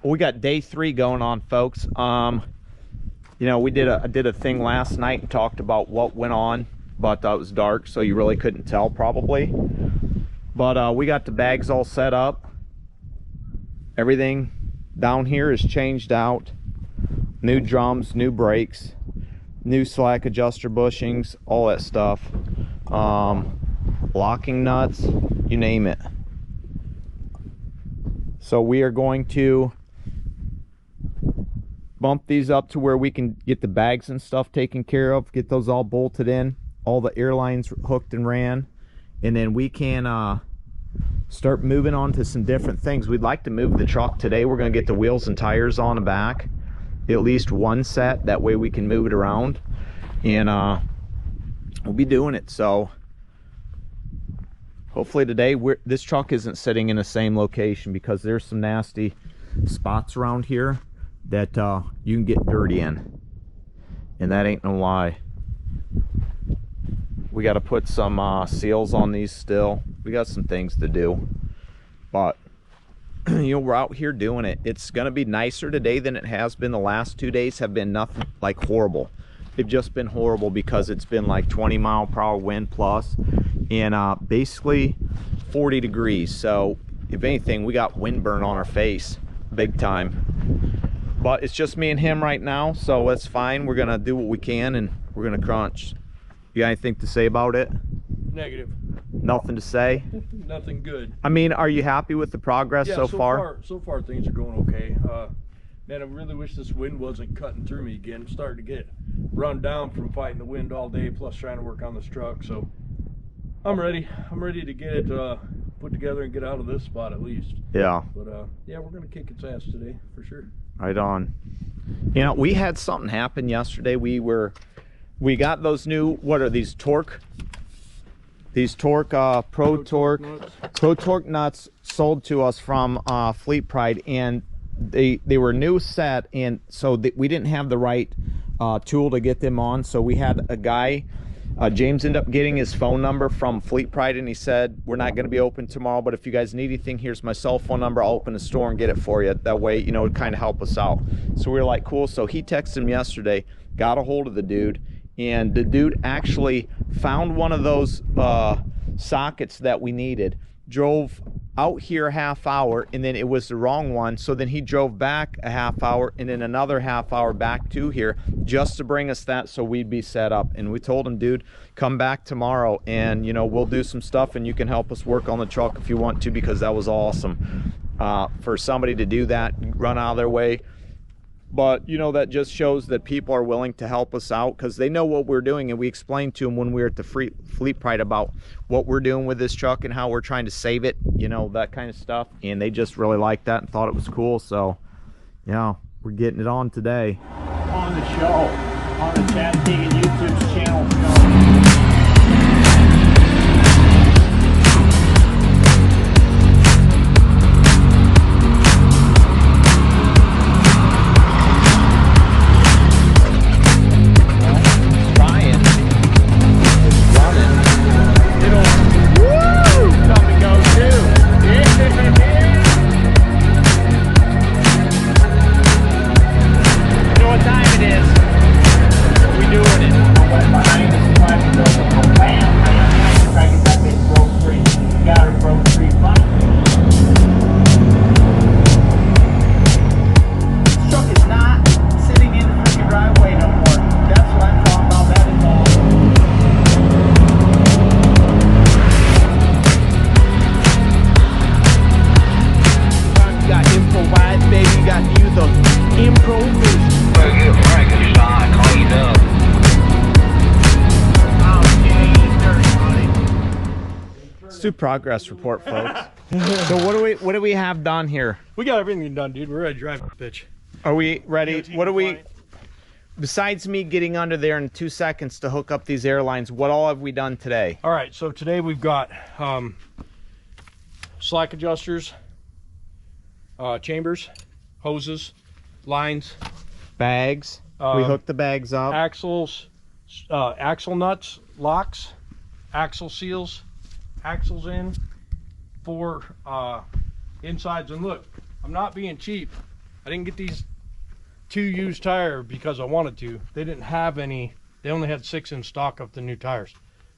we got day 3 going on, folks. You know, I did a thing last night and talked about what went on, but it was dark, so you really couldn't tell probably. But we got the bags all set up. Everything down here is changed out. New drums, new brakes, new slack adjuster bushings, all that stuff. Locking nuts, you name it. So we are going to bump these up to where we can get the bags and stuff taken care of, get those all bolted in, all the air lines hooked and ran, and then we can start moving on to some different things. We'd like to move the truck today. We're going to get the wheels and tires on the back, at least one set, that way we can move it around, and we'll be doing it. So hopefully today this truck isn't sitting in the same location, because there's some nasty spots around here that you can get dirty in, and that ain't no lie. We got to put some seals on these still. We got some things to do, but you know, we're out here doing it. It's gonna be nicer today than it has been. The last 2 days have been nothing like horrible. They've just been horrible because it's been like 20-mile-per-hour wind plus, and basically 40 degrees. So if anything, we got wind burn on our face big time. But it's just me and him right now, so that's fine. We're gonna do what we can, and we're gonna crunch. You got anything to say about it? Negative. Nothing to say? Nothing good. I mean, are you happy with the progress so far? So far things are going okay. Man, I really wish this wind wasn't cutting through me again. I'm starting to get run down from fighting the wind all day, plus trying to work on this truck. So I'm ready. I'm ready to get it put together and get out of this spot at least. Yeah. But yeah, we're gonna kick its ass today for sure. Right on. You know, we had something happen yesterday. We got those new, what are these, torque? These torque, Pro Torque nuts sold to us from Fleet Pride, and they were new set, and so we didn't have the right tool to get them on. So we had a guy, James, ended up getting his phone number from Fleet Pride, and he said, we're not going to be open tomorrow, but if you guys need anything, here's my cell phone number. I'll open the store and get it for you. That way, you know, it kind of help us out. So we were like, cool. So he texted him yesterday, got a hold of the dude, and the dude actually found one of those sockets that we needed, drove out here a half hour, and then it was the wrong one. So then he drove back a half hour and then another half hour back to here just to bring us that, so we'd be set up. And we told him, dude, come back tomorrow and, you know, we'll do some stuff and you can help us work on the truck if you want to, because that was awesome for somebody to do that, run out of their way. But, you know, that just shows that people are willing to help us out, because they know what we're doing, and we explained to them when we were at the Fleet Pride about what we're doing with this truck and how we're trying to save it, you know, that kind of stuff. And they just really liked that and thought it was cool. So, yeah, we're getting it on today. On the show, on the Chad Teagan YouTube channel show. Do progress report, folks. So what do we have done here? We got everything done, dude. We're ready to drive, bitch. Are we ready? What do we, besides me getting under there in 2 seconds to hook up these airlines, what all have we done today? All right, so today we've got slack adjusters, chambers, hoses, lines, bags. We hooked the bags up. Axles, axle nuts, locks, axle seals, axles in, 4 insides. And look, I'm not being cheap. I didn't get these 2 used tire because I wanted to. They didn't have any. They only had 6 in stock of the new tires.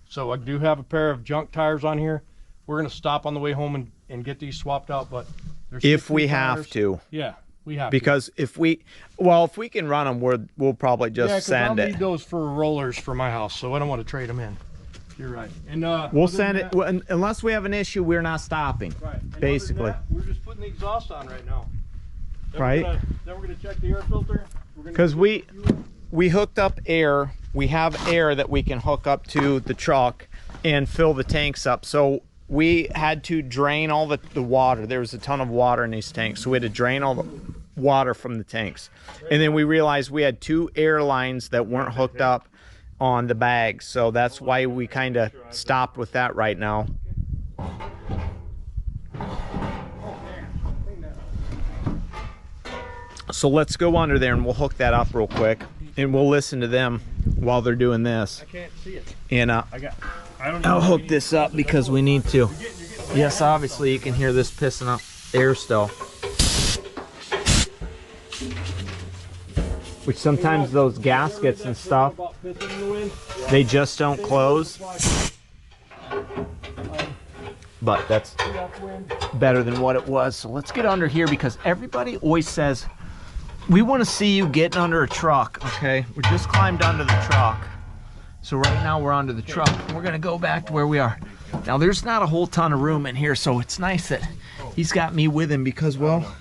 So I do have a pair of junk tires on here. We're gonna stop on the way home and get these swapped out, but there's If we 15 have tires. to. Yeah, we have Because if we can run them, we'll probably to. Yeah, just 'cause I'll send it. need those for rollers for my house, so I don't want to trade them in. You're right. And We'll other send than it that- unless we have an issue. We're not stopping. Right. And other than Basically. that, we're just putting the exhaust on right now. Then Right. Then we're gonna check the air filter. Because we hooked up air. We have air that we can hook up to the truck and fill the tanks up. So we had to drain all the water. There was a ton of water in these tanks, so we had to drain all the water from the tanks. And then we realized we had 2 air lines that weren't hooked up on the bags, so that's why we kind of stopped with that right now. So let's go under there and we'll hook that up real quick, and we'll listen to them while they're doing this. I can't see it. And I'll hook this up because we need to. Yes, obviously you can hear this pissing up air still. Which sometimes those gaskets and stuff, they just don't close. But that's better than what it was. So let's get under here because everybody always says, we want to see you getting under a truck, okay? We just climbed under the truck. So right now we're under the truck. We're gonna go back to where we are. Now there's not a whole ton of room in here, so it's nice that he's got me with him because, well,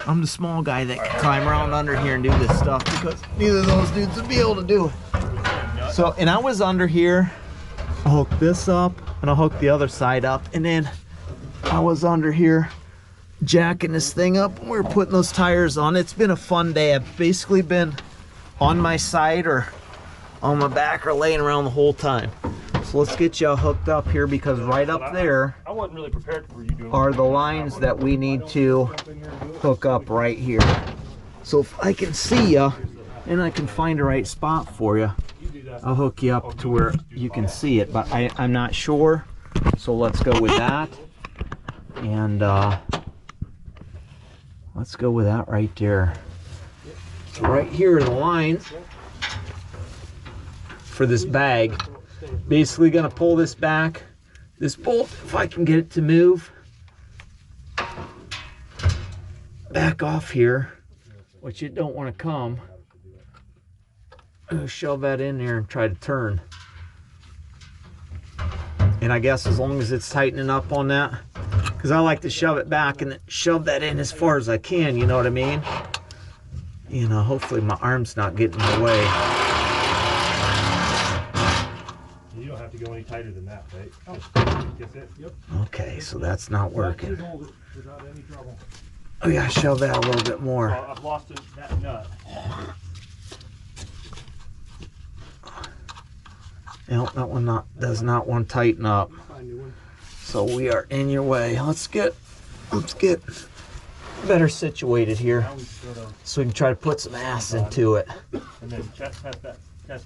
I'm the small guy that can climb around under here and do this stuff because neither of those dudes would be able to do it. So, and I was under here, I'll hook this up and I'll hook the other side up, and then I was under here jacking this thing up and we were putting those tires on. It's been a fun day. I've basically been on my side or on my back or laying around the whole time. So let's get you hooked up here because right up there I wasn't really prepared for you doing are the lines that we need to hook up right here. So if I can see you and I can find the right spot for you, I'll hook you up to where you can see it, but I'm not sure. So let's go with that. And let's go with that right there. So right here are the lines for this bag. Basically gonna pull this back, this bolt, if I can get it to move, back off here, which it don't want to come. Shove that in there and try to turn. And I guess as long as it's tightening up on that, because I like to shove it back and shove that in as far as I can, you know what I mean? You know, hopefully my arm's not getting in the way. You don't have to go any tighter than that, right? Just it. Yep. Okay, so that's not working. That should hold it without any trouble. We gotta shove that a little bit more. I've lost that nut. Nope, that one does not want to tighten up. So we are in your way. Let's get better situated here so we can try to put some ass into it. And then test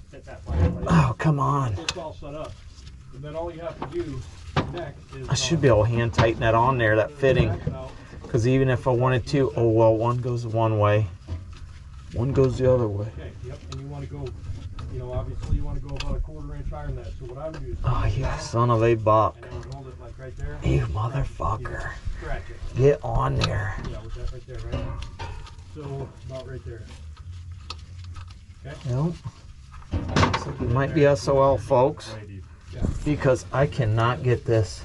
fit that line. Oh, come on. It's all set up. And then all you have to do next is I should be able to hand tighten that on there, that fitting. Because even if I wanted to, oh well, one goes one way, one goes the other way. Okay, yep, and you want to go, you know, obviously you want to go about a 1/4 inch higher than that. So what I would do is Oh, you son of a buck. and then you hold it like right there. You motherfucker. Scratch it. Get on there. Yeah, with that right there, right? So about right there. Okay. Nope. It might be SOL, folks, because I cannot get this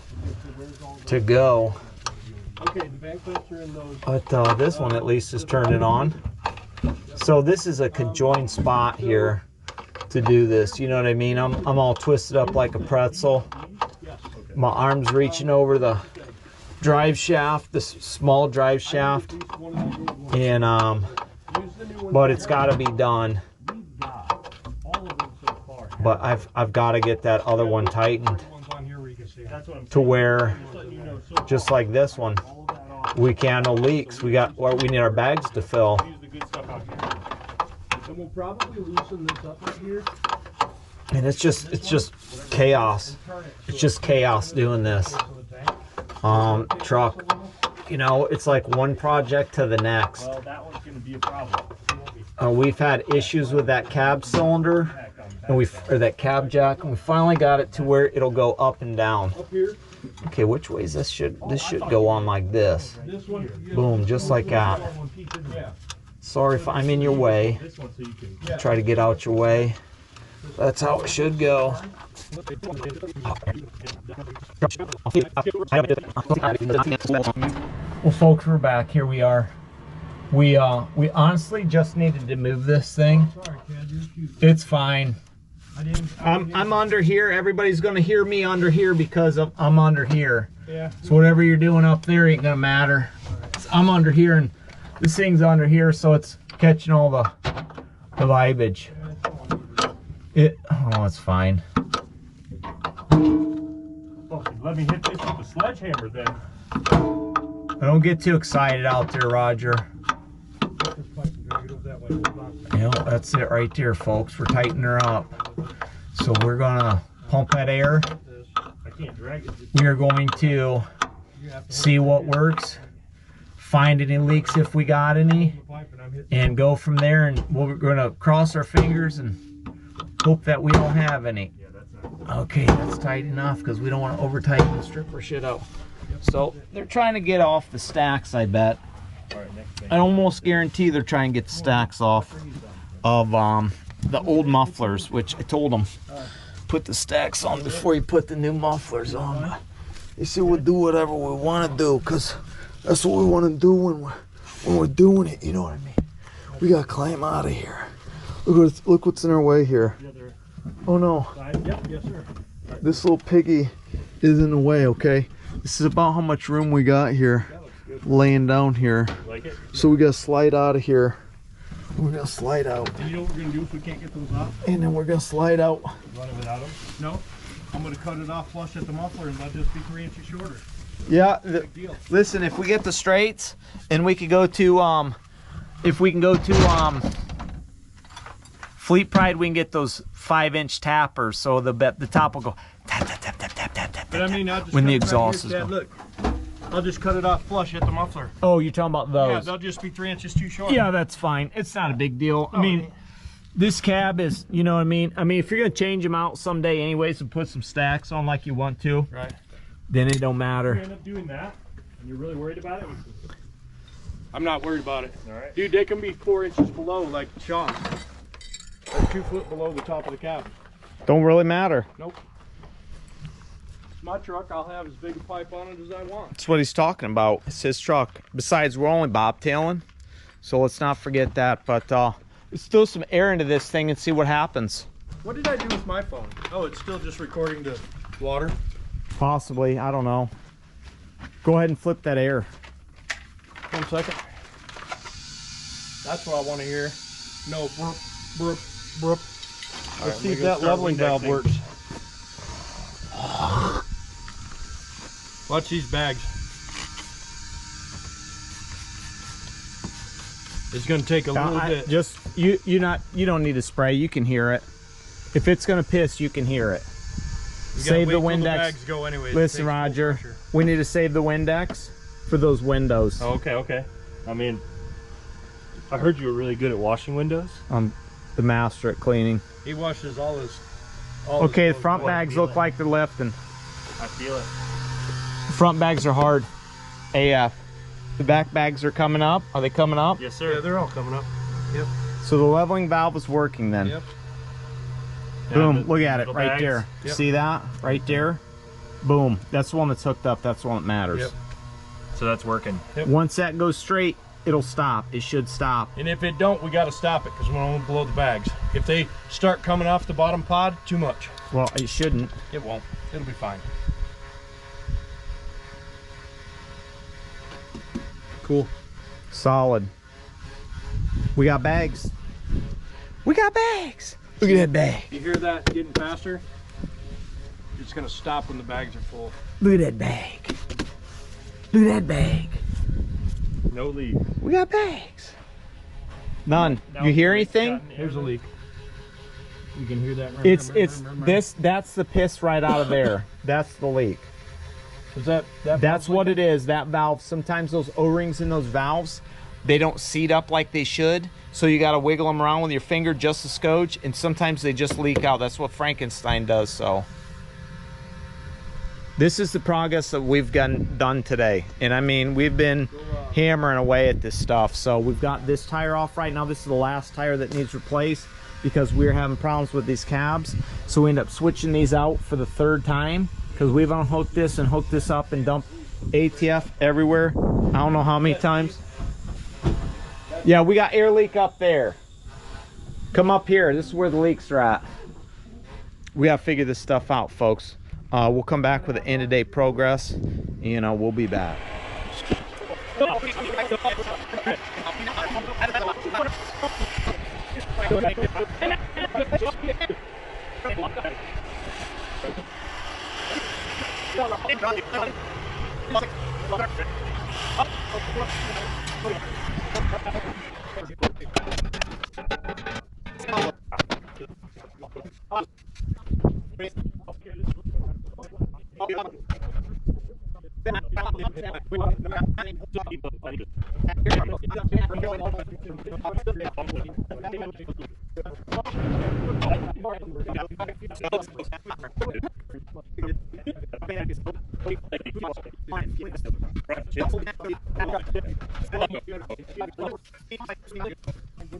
to go. Okay, the bank clamps are in those. But this one at least is turning on. So this is a conjoined spot here to do this. You know what I mean? I'm all twisted up like a pretzel. My arm's reaching over the drive shaft, the small drive shaft, and but it's got to be done. But I've got to get that other one tightened to where, just like this one, we can't have no leaks. We need our bags to fill. And we'll probably loosen this up right here. And it's just chaos. It's just chaos doing this. Truck. you know, it's like one project to the next. Well, that one's going to be a problem. We've had issues with that cab cylinder, and or that cab jack, and we finally got it to where it'll go up and down. Up here. Okay, which way is this? Should go on like this? This one. Boom, just like that. Yeah. Sorry if I'm in your way. Try to get out your way. That's how it should go. Well, folks, we're back. Here we are. We honestly just needed to move this thing. It's fine. I'm under here. Everybody's gonna hear me under here because I'm under here. Yeah. So whatever you're doing up there ain't gonna matter. I'm under here and this thing's under here, so it's catching all the vibage. Oh, it's fine. Oh, let me hit this with a sledgehammer then. Don't get too excited out there, Roger. Yeah, that's it right there, folks. We're tightening her up. So we're gonna pump that air. I can't drag it. We are going to see what works, find any leaks if we got any, and go from there. And we're gonna cross our fingers and hope that we don't have any. Okay, that's tight enough because we don't want to over tighten the stripper shit up. So they're trying to get off the stacks, I bet. I almost guarantee they're trying to get the stacks off of the old mufflers, which I told them put the stacks on before you put the new mufflers on. But you see, we'll do whatever we want to do because that's what we want to do when we're doing it. You know what I mean? We gotta climb out of here. Look what's in our way here. Oh no! Yep, yes sir. This little piggy is in the way. Okay, this is about how much room we got here, laying down here. Like it? So we gotta slide out of here. We're gonna slide out, You know what we're gonna do if we can't get those off? and then we're gonna slide out. Run it without them? No. I'm gonna cut it off flush at the muffler and let this be 3 inches shorter. Yeah. Big deal. Listen, if we get the straights, and we could go to Fleet Pride, we can get those 5-inch tappers, so the top will go tap tap tap tap tap tap tap. But I mean, I'll just when the cut it exhaust is right here, going. Dad, look. I'll just cut it off flush at the muffler. Oh, you're talking about Yeah, those? they'll just be 3 inches too short. Yeah, that's fine. It's not a big deal. I mean, this cab is, you know what I mean? I mean, if you're gonna change them out someday anyways and put some stacks on like you want to, Right. then it don't You matter. end up doing that, and you're really worried about it? I'm not worried about it. All right. Dude, they can be 4 inches below, like Sean. Or 2 foot below the top of the cab. Don't really matter. Nope. It's my truck. I'll have as big a pipe on it as I want. That's what he's talking about. It's his truck. Besides, we're only bobtailing, so let's not forget that. But let's throw some air into this thing and see what happens. What did I do with my phone? Oh, it's still just recording the water. Possibly, I don't know. Go ahead and flip that air. 1 second. That's what I want to hear. No, burp, burp, burp. Let's see if that leveling valve works. Watch these bags. It's going to take a little bit. Just you don't need to spray. You can hear it. If it's gonna piss, you can hear it. You gotta Save the wait till Windex. bags go anyways. It Listen, takes full Roger, pressure. we need to save the Windex for those windows. Oh, okay. I mean, I heard you were really good at washing windows. I'm the master at cleaning. He washes all his. Okay, the front bags look like they're lifting. I feel it. The front bags are hard AF. The back bags are coming up. Are they coming up? Yes, sir. Yeah, they're all coming up. Yep. So the leveling valve is working then. Yep. Boom, Yeah, the look at it little right bags. there. Yep. See that? Right there? Boom. That's the one that's hooked up. That's the one that matters. Yep. So that's working. Yep. Once that goes straight, it'll stop. It should stop. And if it don't, we got to stop it because we don't blow the bags. If they start coming off the bottom pod, too much. Well, it shouldn't. It won't. It'll be fine. Cool. Solid. We got bags. We got bags. Look at that bag. You hear that getting faster? It's gonna stop when the bags are full. Look at that bag. Look at that bag. No leak. We got bags. None. Now You hear it's anything? gotten Here's a leak. You can hear that. It's that's the piss right out of there. That's the leak. Is that That's what it is, that valve. Sometimes those O-rings in those valves, they don't seat up like they should. So you got to wiggle them around with your finger just a scotch, and sometimes they just leak out. That's what Frankenstein does. So this is the progress that we've done today. And I mean, we've been hammering away at this stuff. So we've got this tire off right now. This is the last tire that needs replaced because we're having problems with these cabs. So we end up switching these out for the 3rd time because we've unhooked this and hooked this up and dumped ATF everywhere. I don't know how many times. Yeah, we got air leak up there. Come up here. This is where the leaks are at. We gotta figure this stuff out, folks. We'll come back with the end of day progress. You know, we'll be back.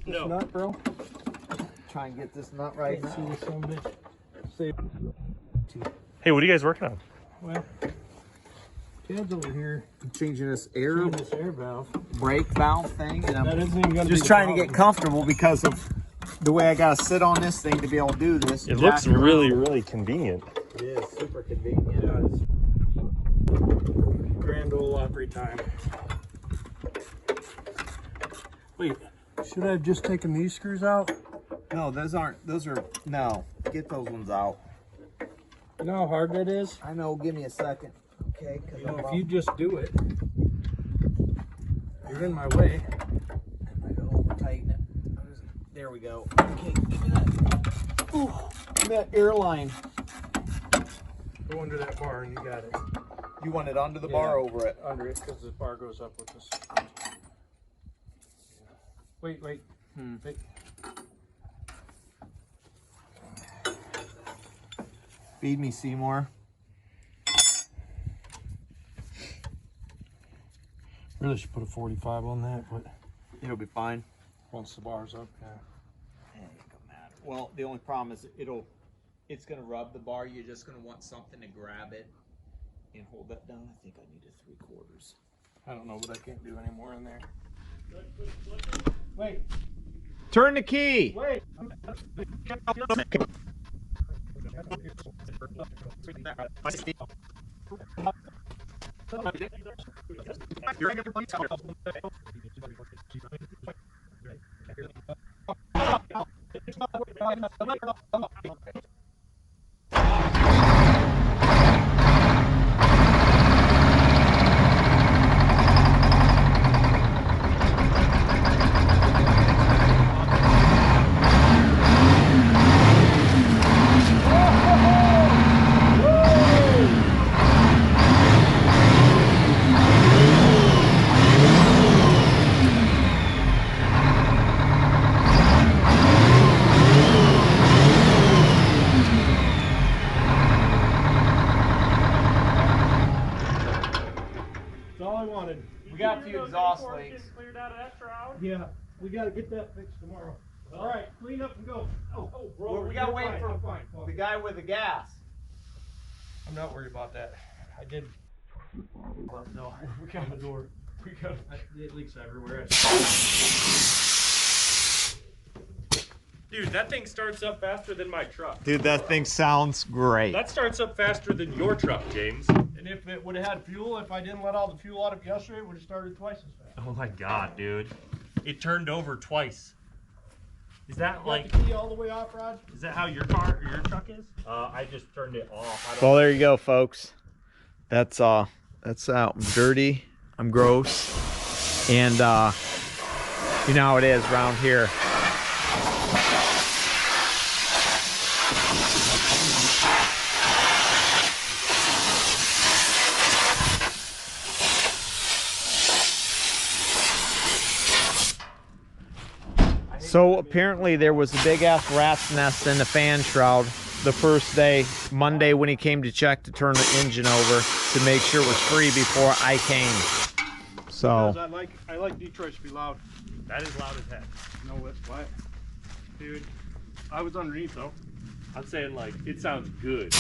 No. Nut, bro. Try and get this nut right now. Hey, what are you guys working on? Well, Ted's over here Changing this changing this air valve. brake valve thing, and That I'm isn't even gonna just be trying to the get comfortable because of the way I gotta sit on this thing to be able to do this. It looks Jack it really, around. really convenient. It is super convenient. Yeah, it's Grand Ole Opry time. Wait, should I have just taken these screws out? No, those aren't. Those are no. Get those ones out. You know how hard that is? I know. Give me a second. Okay. You know, if you just do it, you're in my way. I gotta over tighten it. There we go. Okay. Give me that. Ooh, give me that airline. Go under that bar and you got it. You want it under the bar, or over it? Under it, because the bar goes up with this. Wait. Wait. Feed me, Seymour. Really should put a 45 on that, but It'll be fine. once the bar's up, yeah. It ain't gonna matter. Well, the only problem is it's gonna rub the bar. You're just gonna want something to grab it and hold that down. I think I needed 3/4. I don't know, but I can't do any more in there. Wait, Turn the key. wait. That's all I wanted. We got the exhaust leaks. Yeah, we gotta get that fixed tomorrow. All right, clean up and go. Oh, bro. Well, we gotta wait for the guy with the gas. I'm not worried about that. I did. No, we got the door. We got it leaks everywhere. Dude, that thing starts up faster than my truck. Dude, that thing sounds great. That starts up faster than your truck, James. And if it would have had fuel, if I didn't let all the fuel out of it yesterday, it would have started twice as fast. Oh my god, dude. It turned over twice. Is that like, Got the key all the way off, Rod? is that how your truck is? I just turned it off. Well, there you go, folks. That's out. I'm dirty. I'm gross. And you know how it is around here. So apparently there was a big ass rat's nest in the fan shroud the first day, Monday, when he came to check to turn the engine over to make sure it was free before I came. So I like Detroit to be loud. That is loud as heck. No, what? Dude, I was underneath though. I'm saying, like, it sounds good.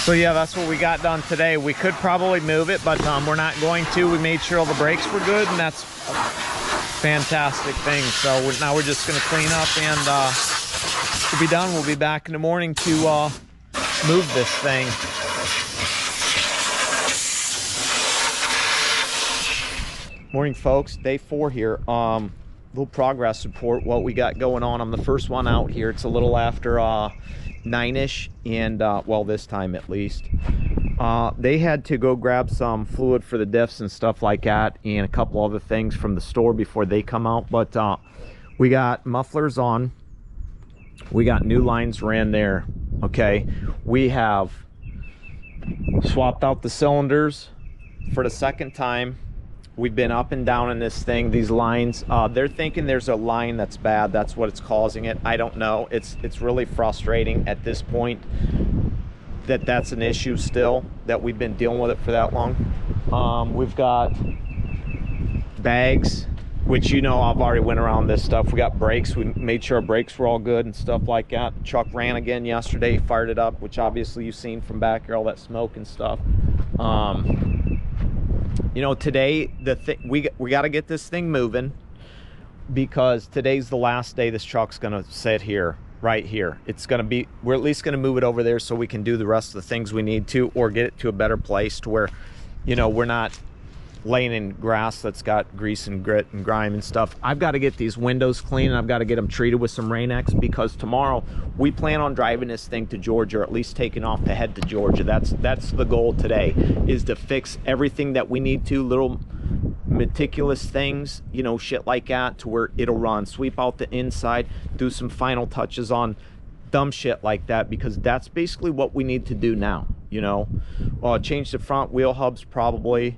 So yeah, that's what we got done today. We could probably move it, but we're not going to. We made sure all the brakes were good, and that's a fantastic thing. So now we're just going to clean up, and we'll be done. We'll be back in the morning to move this thing. Morning, folks. Day 4 here. Little progress report. What we got going on. I'm the first one out here. It's a little after 9ish, and well, this time at least. They had to go grab some fluid for the diffs and stuff like that, and a couple other things from the store before they come out. But we got mufflers on. We got new lines ran there. Okay, we have swapped out the cylinders for the second time. We've been up and down in this thing, these lines. They're thinking there's a line that's bad. That's what it's causing it. I don't know. It's really frustrating at this point that that's an issue still, that we've been dealing with it for that long. We've got bags, which, you know, I've already went around this stuff. We got brakes. We made sure our brakes were all good and stuff like that. The truck ran again yesterday, fired it up, which obviously you've seen from back here, all that smoke and stuff. You know, today we got to get this thing moving, because today's the last day this truck's gonna sit here, right here. It's gonna be, we're at least gonna move it over there so we can do the rest of the things we need to, or get it to a better place to where, you know, we're not laying in grass that's got grease and grit and grime and stuff. I've got to get these windows clean, and I've got to get them treated with some Rain-X, because tomorrow we plan on driving this thing to Georgia, or at least taking off to head to Georgia. That's the goal today, is to fix everything that we need to, little meticulous things, you know, shit like that, to where it'll run. Sweep out the inside, do some final touches on dumb shit like that, because that's basically what we need to do now, you know. Change the front wheel hubs probably,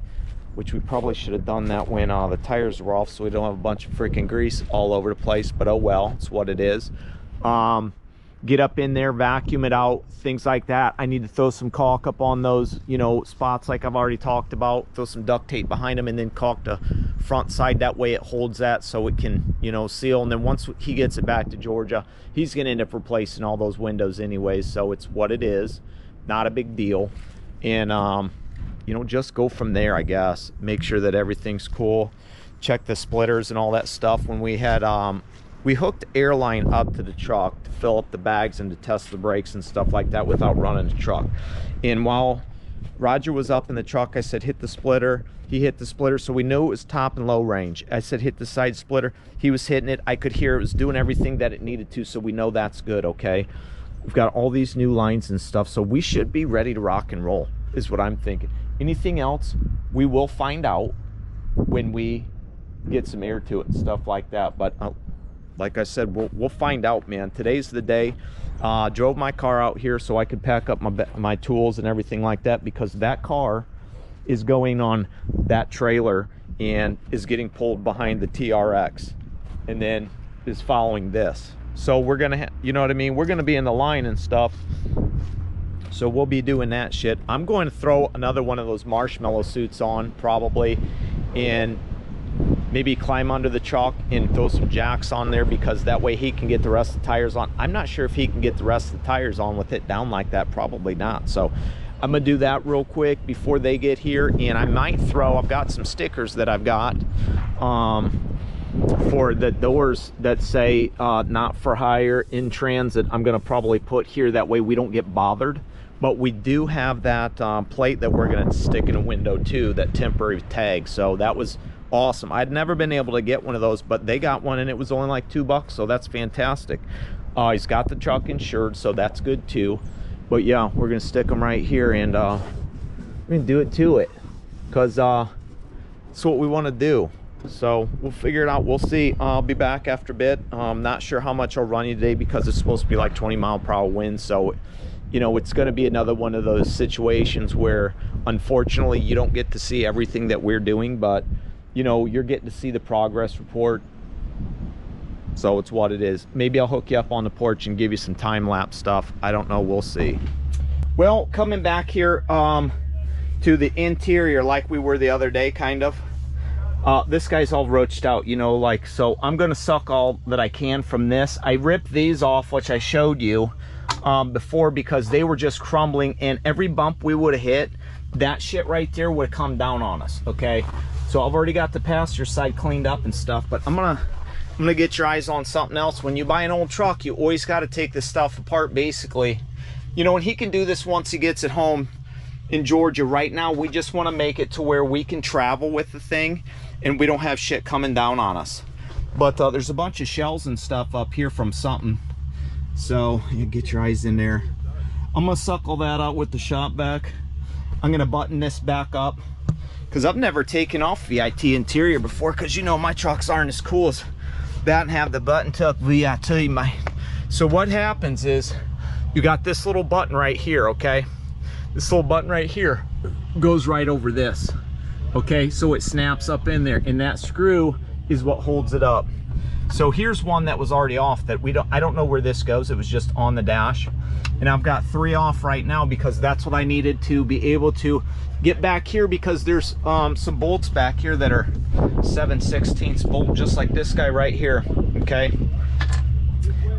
which we probably should have done that when the tires were off, so we don't have a bunch of freaking grease all over the place, but oh well, it's what it is. Get up in there, vacuum it out, things like that. I need to throw some caulk up on those, you know, spots like I've already talked about. Throw some duct tape behind them, and then caulk the front side. That way it holds that so it can, you know, seal. And then once he gets it back to Georgia, he's gonna end up replacing all those windows anyways, so it's what it is. Not a big deal. And you know, just go from there, I guess. Make sure that everything's cool. Check the splitters and all that stuff. When we had we hooked airline up to the truck to fill up the bags and to test the brakes and stuff like that without running the truck. And while Roger was up in the truck, I said hit the splitter. He hit the splitter, so we knew it was top and low range. I said hit the side splitter. He was hitting it. I could hear it was doing everything that it needed to, so we know that's good. Okay, we've got all these new lines and stuff, so we should be ready to rock and roll, is what I'm thinking. Anything else, we will find out when we get some air to it and stuff like that. But like I said, we'll find out, man. Today's the day. Drove my car out here so I could pack up my tools and everything like that, because that car is going on that trailer and is getting pulled behind the TRX, and then is following this. So we're gonna, you know what I mean? We're gonna be in the line and stuff. So we'll be doing that shit. I'm going to throw another one of those marshmallow suits on probably, and maybe climb under the truck and throw some jacks on there, because that way he can get the rest of the tires on. I'm not sure if he can get the rest of the tires on with it down like that. Probably not. So I'm gonna do that real quick before they get here. And I might throw, I've got some stickers that I've got for the doors that say not for hire, in transit. I'm gonna probably put here, that way we don't get bothered. But we do have that plate that we're gonna stick in a window too, that temporary tag. So that was awesome. I'd never been able to get one of those, but they got one and it was only like $2, so that's fantastic. He's got the truck insured, so that's good too. But yeah, we're gonna stick them right here, and we're gonna do it to it, because it's what we want to do. So we'll figure it out. We'll see. I'll be back after a bit. I'm not sure how much I'll run you today, because it's supposed to be like 20 mile per hour wind, so you know, it's going to be another one of those situations where unfortunately you don't get to see everything that we're doing, but you know, you're getting to see the progress report. So it's what it is. Maybe I'll hook you up on the porch and give you some time-lapse stuff. I don't know, we'll see. Well, coming back here to the interior like we were the other day, kind of. This guy's all roached out, you know, like, so I'm gonna suck all that I can from this. I ripped these off, which I showed you before, because they were just crumbling, and every bump we would have hit, that shit right there would have come down on us, okay? So I've already got the passenger side cleaned up and stuff, but I'm gonna get your eyes on something else. When you buy an old truck, you always got to take this stuff apart, basically. You know, and he can do this once he gets it home in Georgia. Right now, we just want to make it to where we can travel with the thing and we don't have shit coming down on us. But there's a bunch of shells and stuff up here from something. So you get your eyes in there. I'm going to suck all that out with the shop vac. I'm going to button this back up, because I've never taken off VIT interior before, because you know my trucks aren't as cool as that and have the button tuck VIT. So what happens is, you got this little button right here, okay? This little button right here goes right over this, okay? So it snaps up in there, and that screw is what holds it up. So here's one that was already off that I don't know where this goes. It was just on the dash. And I've got 3 off right now because that's what I needed to be able to get back here, because there's some bolts back here that are 7/16 bolt, just like this guy right here, okay?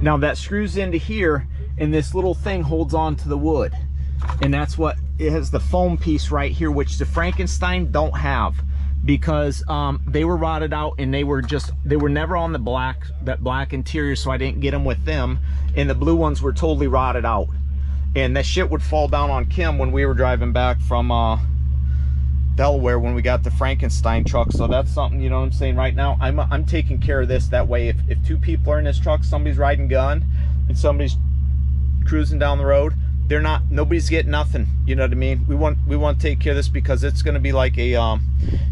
Now that screws into here, and this little thing holds on to the wood, and that's what it has, the foam piece right here, which the Frankenstein don't have, because they were rotted out, and they were never on that black interior, so I didn't get them with them, and the blue ones were totally rotted out, and that shit would fall down on Kim when we were driving back from Delaware when we got the Frankenstein truck. So that's something, you know what I'm saying, right now I'm taking care of this. That way if 2 people are in this truck, somebody's riding gun and somebody's cruising down the road, nobody's getting nothing, you know what I mean? We want to take care of this, because it's going to be like a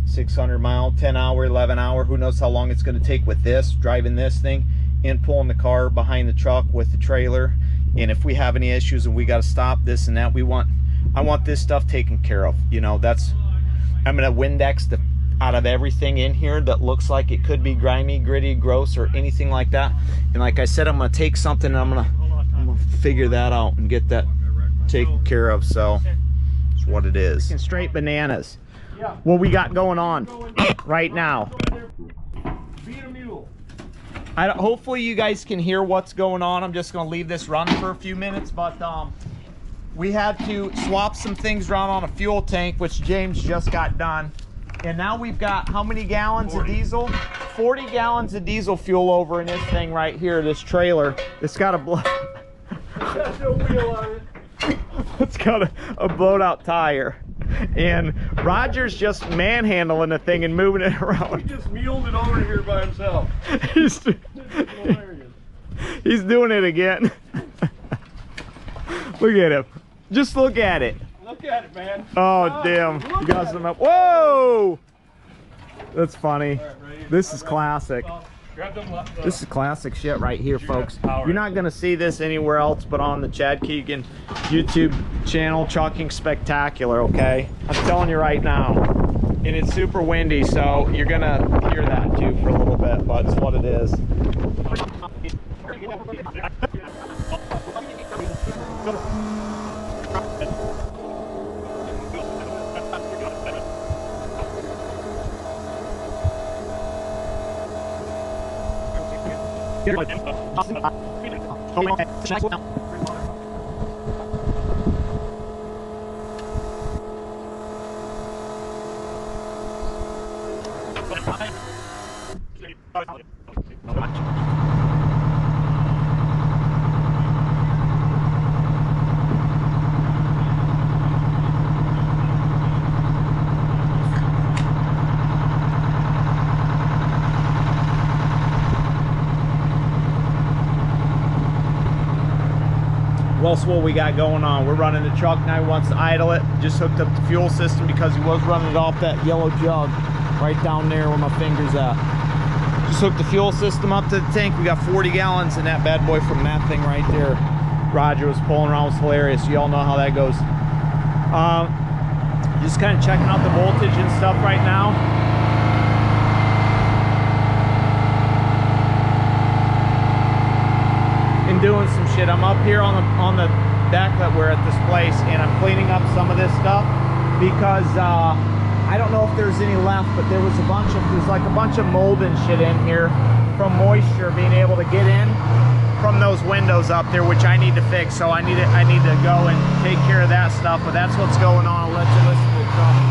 600 mile, 10 hour, 11 hour, who knows how long it's going to take with this, driving this thing and pulling the car behind the truck with the trailer. And if we have any issues and we got to stop this and that, I want this stuff taken care of, you know. I'm going to Windex out of everything in here that looks like it could be grimy, gritty, gross, or anything like that. And like I said, I'm going to take something and I'm going to figure that out and get that taken care of. So it's what it is. Straight bananas. What we got going on right now. Hopefully you guys can hear what's going on. I'm just going to leave this running for a few minutes, but we had to swap some things around on a fuel tank, which James just got done. And now we've got how many gallons of diesel? 40 gallons of diesel fuel over in this thing right here, this trailer. It's got a it's got a blown out tire. And Roger's just manhandling the thing and moving it around. He just muled it over here by himself. He's doing it again. Look at him. Just look at it. Look at it, man. Oh, damn. You got some up. Whoa! That's funny. This is classic. This is classic shit right here, folks. You're not going to see this anywhere else but on the Chad Keegan YouTube channel, Trucking Spectacular, okay? I'm telling you right now. And it's super windy, so you're going to hear that too for a little bit, but it's what it is. Well, so what we got going on, we're running the truck now. He wants to idle it. Just hooked up the fuel system because he was running it off that yellow jug right down there where my finger's at. Just hooked the fuel system up to the tank. We got 40 gallons in that bad boy from that thing right there. Roger was pulling around. It was hilarious. You all know how that goes. Just kind of checking out the voltage and stuff right now. And doing some shit. I'm up here on the deck that we're at this place, and I'm cleaning up some of this stuff because I don't know if there's any left, but there's like a bunch of mold and shit in here from moisture being able to get in from those windows up there, which I need to fix. So I need to go and take care of that stuff. But that's what's going on. I'll let you listen to the truck.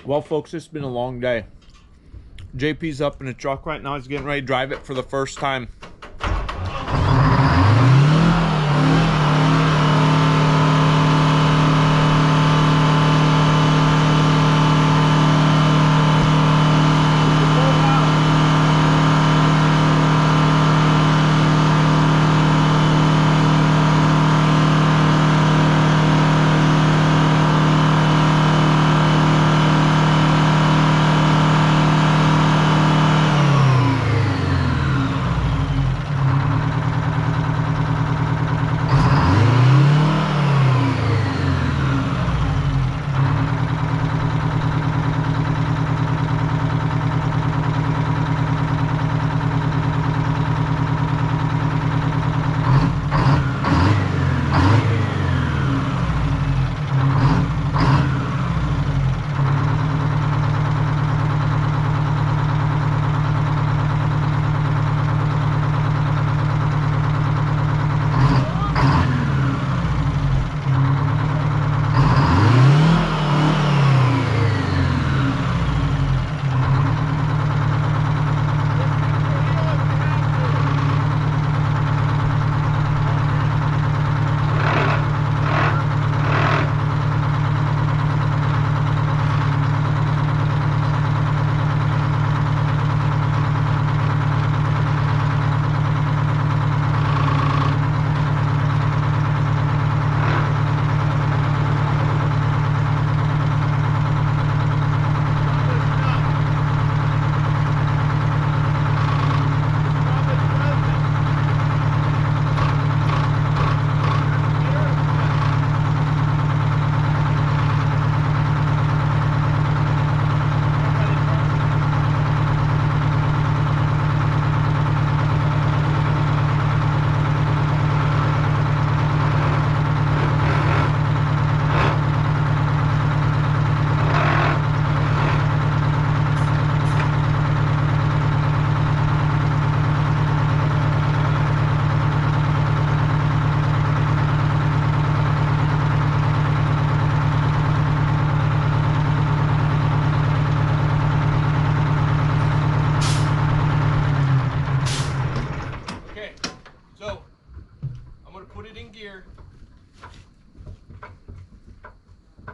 Well, folks, it's been a long day. JP's up in the truck right now. He's getting ready to drive it for the first time.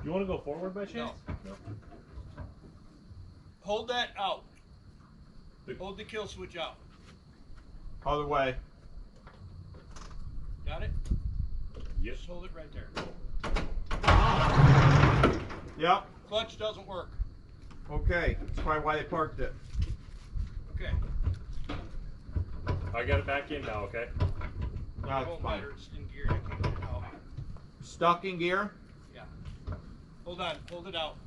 You want to go forward by chance? No. Hold that out. Hold the kill switch out. Other way. Got it? Yes. Just hold it right there. Yep. Clutch doesn't work. Okay. That's probably why they parked it. Okay. I got it back in now, okay? That's Won't fine. matter, it's in gear. I can get it out. Stuck in gear? Yeah. Hold on. Hold it out.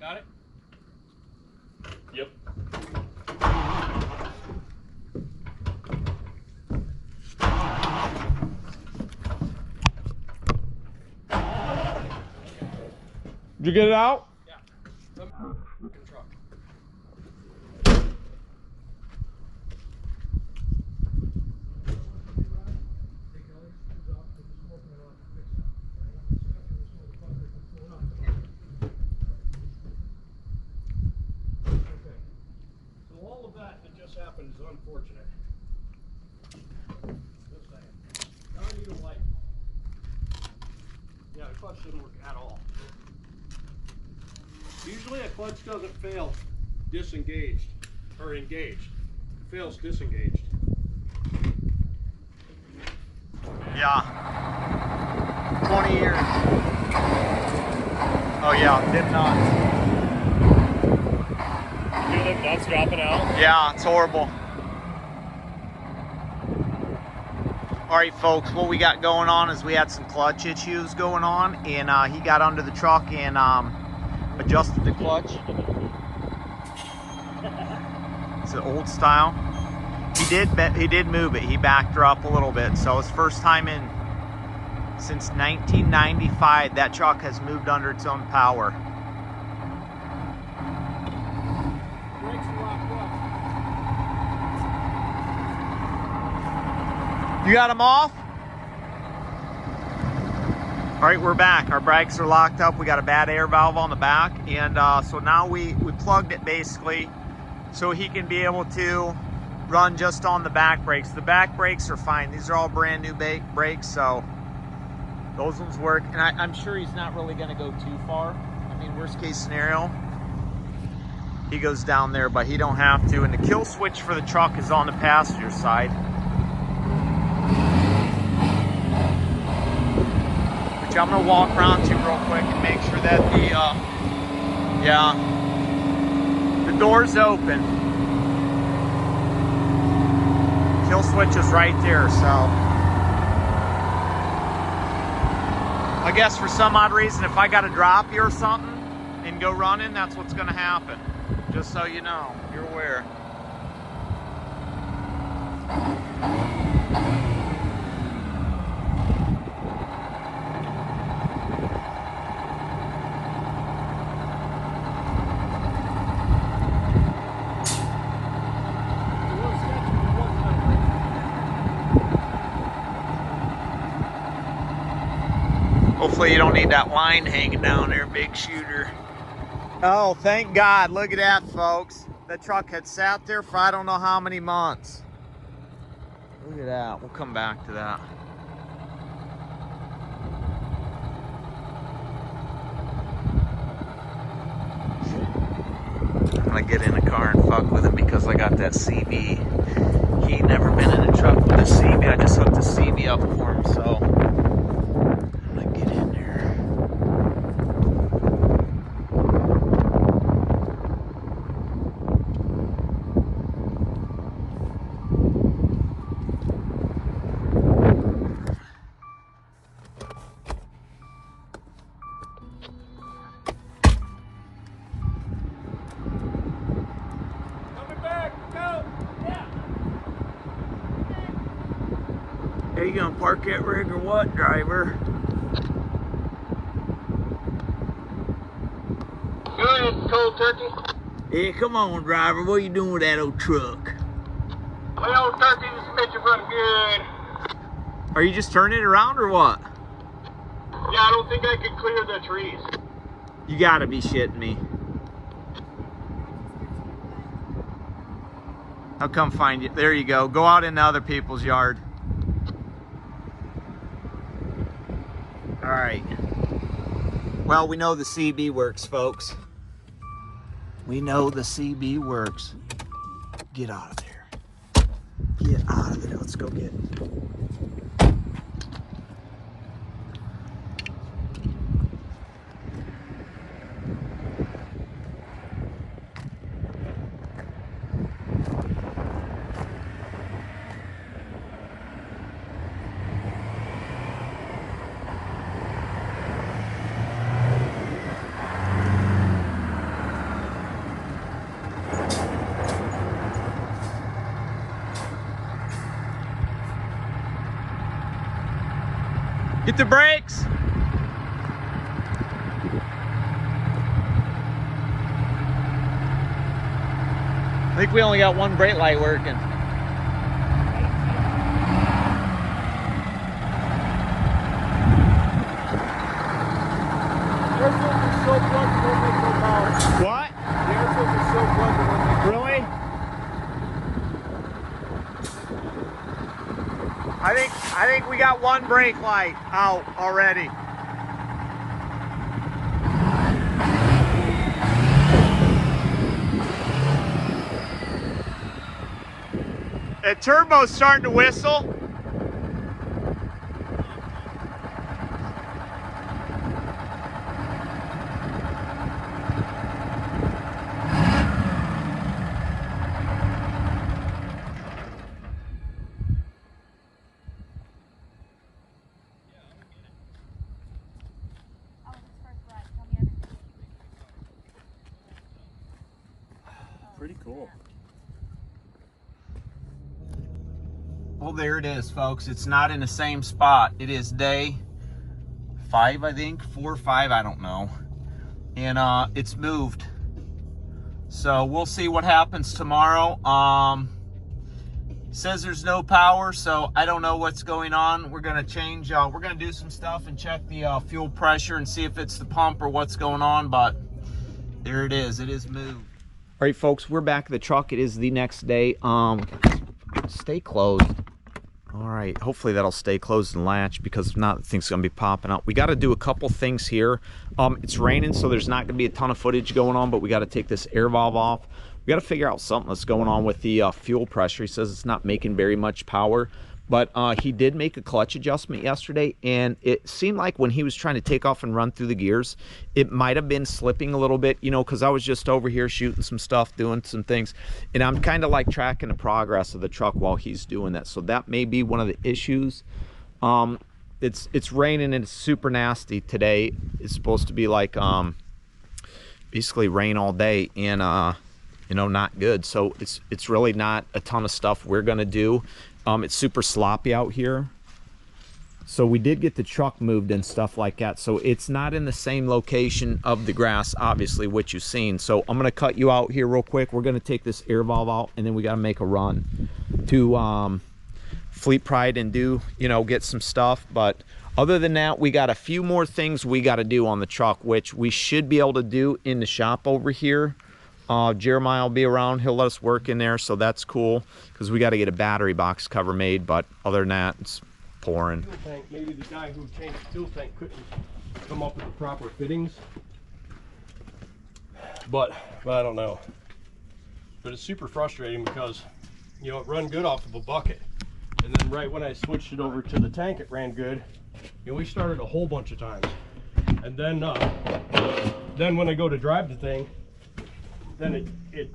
Got it? Yep. Did you get it out? So all of that just happened is unfortunate. Just saying. Now I need a light. Yeah, the clutch didn't work at all. Usually a clutch doesn't fail disengaged or engaged. It fails disengaged. Yeah. 20 years. Oh yeah, did not. Feel them nuts dropping out? Yeah, it's horrible. All right, folks, what we got going on is we had some clutch issues going on, and he got under the truck and adjusted the clutch. It's an old style. He did move it. He backed her up a little bit. So it's first time in since 1995 that truck has moved under its own power. Brakes are locked up. You got them off? All right, we're back. Our brakes are locked up. We got a bad air valve on the back, and so now we plugged it basically so he can be able to run just on the back brakes. The back brakes are fine. These are all brand new brakes, so those ones work. And I'm sure he's not really going to go too far. I mean, worst case scenario, he goes down there, but he don't have to. And the kill switch for the truck is on the passenger side, which I'm going to walk around to real quick and make sure that the door's open. Kill switch is right there, so I guess for some odd reason, if I got to drop you or something and go running, that's what's going to happen. Just so you know, you're aware. Hopefully you don't need that line hanging down there, big shooter. Oh, thank God. Look at that, folks. That truck had sat there for I don't know how many months. Look at that. We'll come back to that. I'm gonna get in the car and fuck with him because I got that CB. He ain't never been in a truck with a CB. I just hooked the CB up for him, so I'm gonna get in there. Are you gonna park that rig or what, driver? Good, cold turkey. Yeah, come on, driver. What are you doing with that old truck? My old turkey just made you run good. Are you just turning it around or what? Yeah, I don't think I could clear the trees. You gotta be shitting me. I'll come find you. There you go. Go out into other people's yard. All right. Well, we know the CB works, folks. We know the CB works. Get out of there. Get out of there. Let's go get it. Hit the brakes. I think we only got one brake light working. What? Really? I think we got one brake light out already. The turbo's starting to whistle. Pretty cool. Well, there it is, folks. It's not in the same spot. It is day 5, I think, 4 or 5, I don't know. And it's moved. So we'll see what happens tomorrow. Says there's no power, so I don't know what's going on. We're gonna change, we're gonna do some stuff and check the fuel pressure and see if it's the pump or what's going on, but there it is moved. All right, folks, we're back at the truck. It is the next day. Stay closed. All right, hopefully that'll stay closed and latch, because if not, the thing's gonna be popping out. We got to do a couple things here. It's raining, so there's not gonna be a ton of footage going on, but we got to take this air valve off. We got to figure out something that's going on with the fuel pressure. He says it's not making very much power, but he did make a clutch adjustment yesterday, and it seemed like when he was trying to take off and run through the gears, it might have been slipping a little bit, you know, because I was just over here shooting some stuff, doing some things, and I'm kind of like tracking the progress of the truck while he's doing that. So that may be one of the issues. It's raining and it's super nasty today. It's supposed to be like basically rain all day, and you know, not good. So it's really not a ton of stuff we're gonna do. It's super sloppy out here. So we did get the truck moved and stuff like that. So it's not in the same location of the grass, obviously, which you've seen. So I'm gonna cut you out here real quick. We're gonna take this air valve out, and then we gotta make a run to Fleet Pride and do, you know, get some stuff. But other than that, we got a few more things we gotta do on the truck, which we should be able to do in the shop over here. Jeremiah will be around. He'll let us work in there, so that's cool, because we got to get a battery box cover made. But other than that, it's pouring. Fuel tank, maybe the guy who changed the fuel tank couldn't come up with the proper fittings, but I don't know. But it's super frustrating because, you know, it run good off of a bucket, and then right when I switched it over to the tank, it ran good. You know, we started a whole bunch of times, and then when I go to drive the thing, then it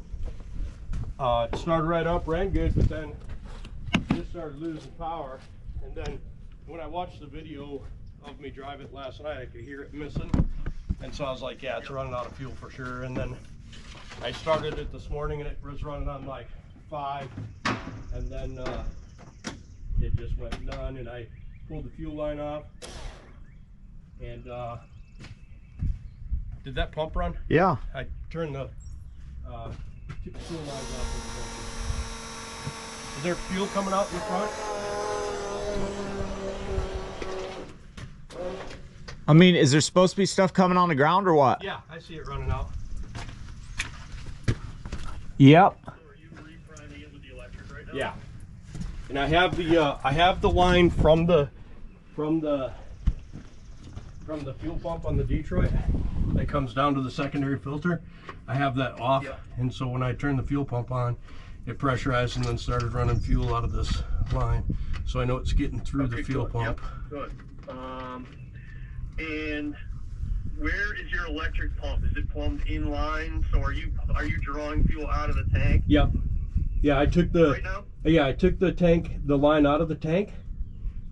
started right up, ran good, but then it just started losing power. And then when I watched the video of me driving it last night, I could hear it missing, and so I was like, yeah, it's running out of fuel for sure. And then I started it this morning, and it was running on like 5, and then it just went none, and I pulled the fuel line off, and did that pump run? Yeah. I turned the fuel lines off. Is there fuel coming out in the front? I mean, is there supposed to be stuff coming on the ground or what? Yeah, I see it running out. Yep. So are you repriming it with the electric right now? Yeah. And I have the line from the fuel pump on the Detroit that comes down to the secondary filter. I have that off, Yeah. and so when I turn the fuel pump on, it pressurized and then started running fuel out of this line. So I know it's getting through the fuel good. pump. Yep. Good. And where is your electric pump? Is it plumbed in line? So are you drawing fuel out of the tank? Yep. Yeah, I took the Right now? the line out of the tank,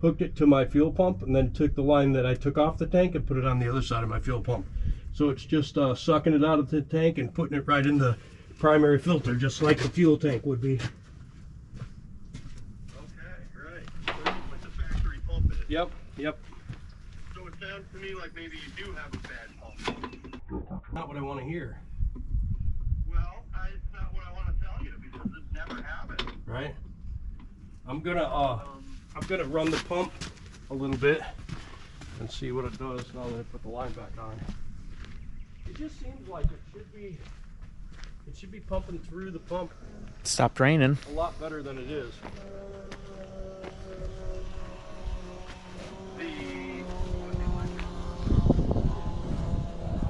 hooked it to my fuel pump, and then took the line that I took off the tank and put it on the other side of my fuel pump. So it's just sucking it out of the tank and putting it right in the primary filter, just like a fuel tank would be. Okay, right. So you put the factory pump in it. Yep, yep. So it sounds to me like maybe you do have a bad pump. Not what I want to hear. Well, it's not what I want to tell you to be never happen. Right. I'm gonna run the pump a little bit and see what it does now that I put the line back on. It just seems like it should be pumping through the pump It stopped raining. a lot better than it is.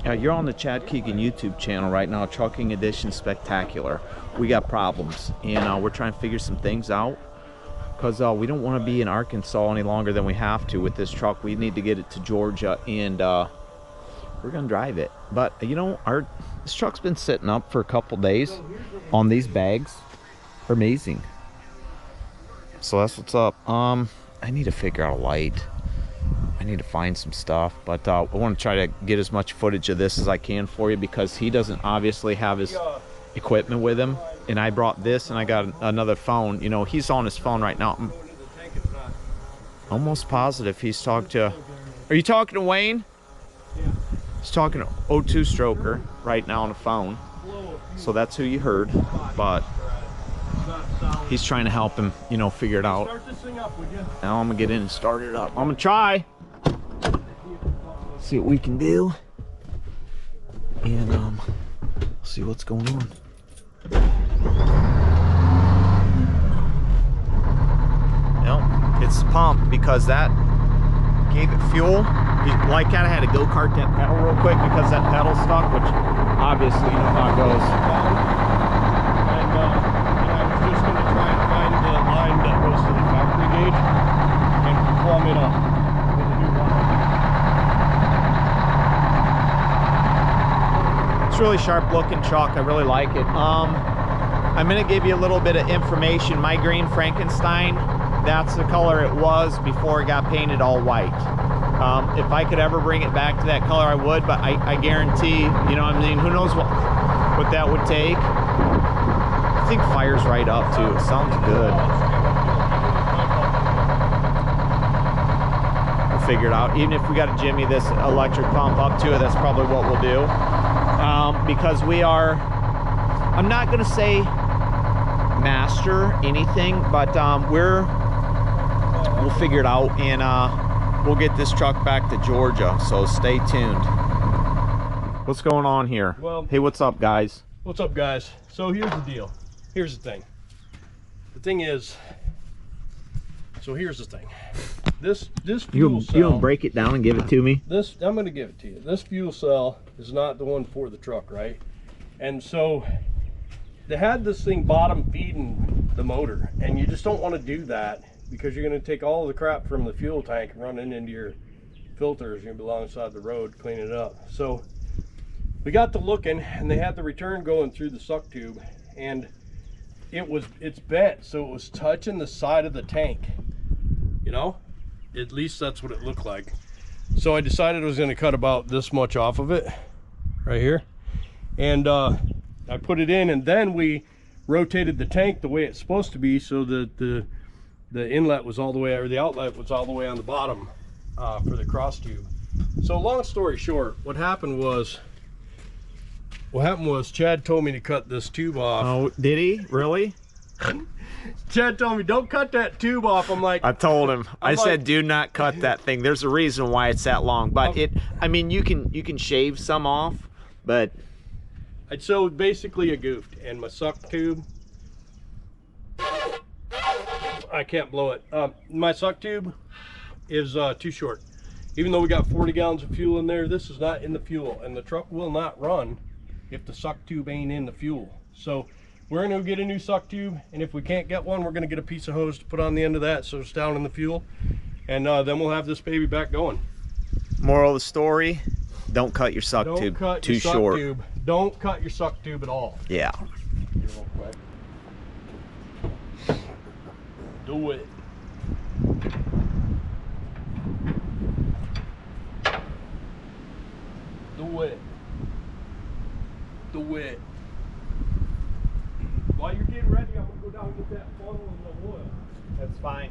Yeah, you're on the Chad Keegan YouTube channel right now, Trucking Edition Spectacular. We got problems, and we're trying to figure some things out because we don't want to be in Arkansas any longer than we have to with this truck. We need to get it to Georgia, and we're gonna drive it. But you know, this truck's been sitting up for a couple days on these bags. They're amazing. So that's what's up. I need to figure out a light. I need to find some stuff, but I want to try to get as much footage of this as I can for you because he doesn't obviously have his equipment with him, and I brought this and I got another phone. You know, he's on his phone right now. I'm almost positive he's talking to... Are you talking to Wayne? Yeah. He's talking to O2 Stroker right now on the phone, so that's who you heard, but he's trying to help him, you know, figure it out. Start this thing up, would you? Now I'm gonna get in and start it up. I'm gonna try. See what we can do. And see what's going on. No, it's the pump because that gave it fuel. You like kind of had to go-kart that pedal real quick because that pedal stuck, which obviously you know how it goes. And I was just going to try and find the line that goes to the factory gauge and plumb it up with a new line. It's a really sharp looking truck. I really like it. I'm gonna give you a little bit of information. My green Frankenstein, that's the color it was before it got painted all white. If I could ever bring it back to that color, I would, but I guarantee, you know what I mean, who knows what that would take. I think fire's right up too. It sounds good. We'll figure it out. Even if we got to jimmy this electric pump up to it, that's probably what we'll do. Because we are, I'm not going to say master anything, but we'll figure it out, and we'll get this truck back to Georgia, so stay tuned. What's going on here? Well, hey, what's up, guys? What's up, guys? So here's the deal. Here's the thing. The thing is, so here's the thing. This fuel cell, you gonna break it down and give it to me? This, I'm gonna give it to you. This fuel cell is not the one for the truck, right? And so they had this thing bottom feeding the motor, and you just don't want to do that because you're going to take all the crap from the fuel tank and run it into your filters. You're going to be alongside the road cleaning it up. So we got to looking, and they had the return going through the suck tube, and it's bent, so it was touching the side of the tank, you know, at least that's what it looked like. So I decided I was going to cut about this much off of it right here, and I put it in, and then we rotated the tank the way it's supposed to be, so that the inlet was all the way, or the outlet was all the way on the bottom for the cross tube. So long story short, what happened was Chad told me to cut this tube off. Oh, did he? Really? Chad told me, don't cut that tube off. I'm like, I told him. I like, said, do not cut that thing. There's a reason why it's that long, but I mean, you can shave some off, but. So basically I goofed, and my suck tube, I can't blow it. My suck tube is too short. Even though we got 40 gallons of fuel in there, this is not in the fuel, and the truck will not run if the suck tube ain't in the fuel. So we're gonna get a new suck tube, and if we can't get one, we're gonna get a piece of hose to put on the end of that so it's down in the fuel, and then we'll have this baby back going. Moral of the story, don't cut your suck tube too short. Don't cut your suck tube at all. Yeah. Do it. Do it. Do it. While you're getting ready, I'm gonna go down and get that funnel and the oil. That's fine.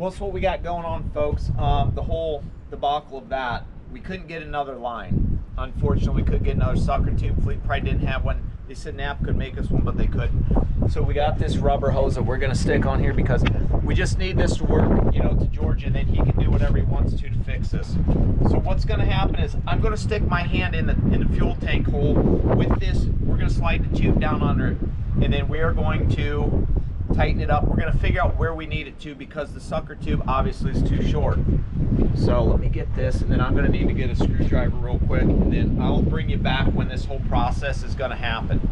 Well, that's what we got going on, folks. The whole debacle of that, we couldn't get another line. Unfortunately, we couldn't get another sucker tube. Fleet probably didn't have one. They said NAP could make us one, but they couldn't. So we got this rubber hose that we're gonna stick on here because we just need this to work, you know, to Georgia, and then he can do whatever he wants to fix this. So what's gonna happen is I'm gonna stick my hand in the fuel tank hole with this. We're gonna slide the tube down under it, and then we are going to tighten it up. We're gonna figure out where we need it to because the sucker tube obviously is too short. So let me get this, and then I'm gonna need to get a screwdriver real quick, and then I'll bring you back when this whole process is gonna happen.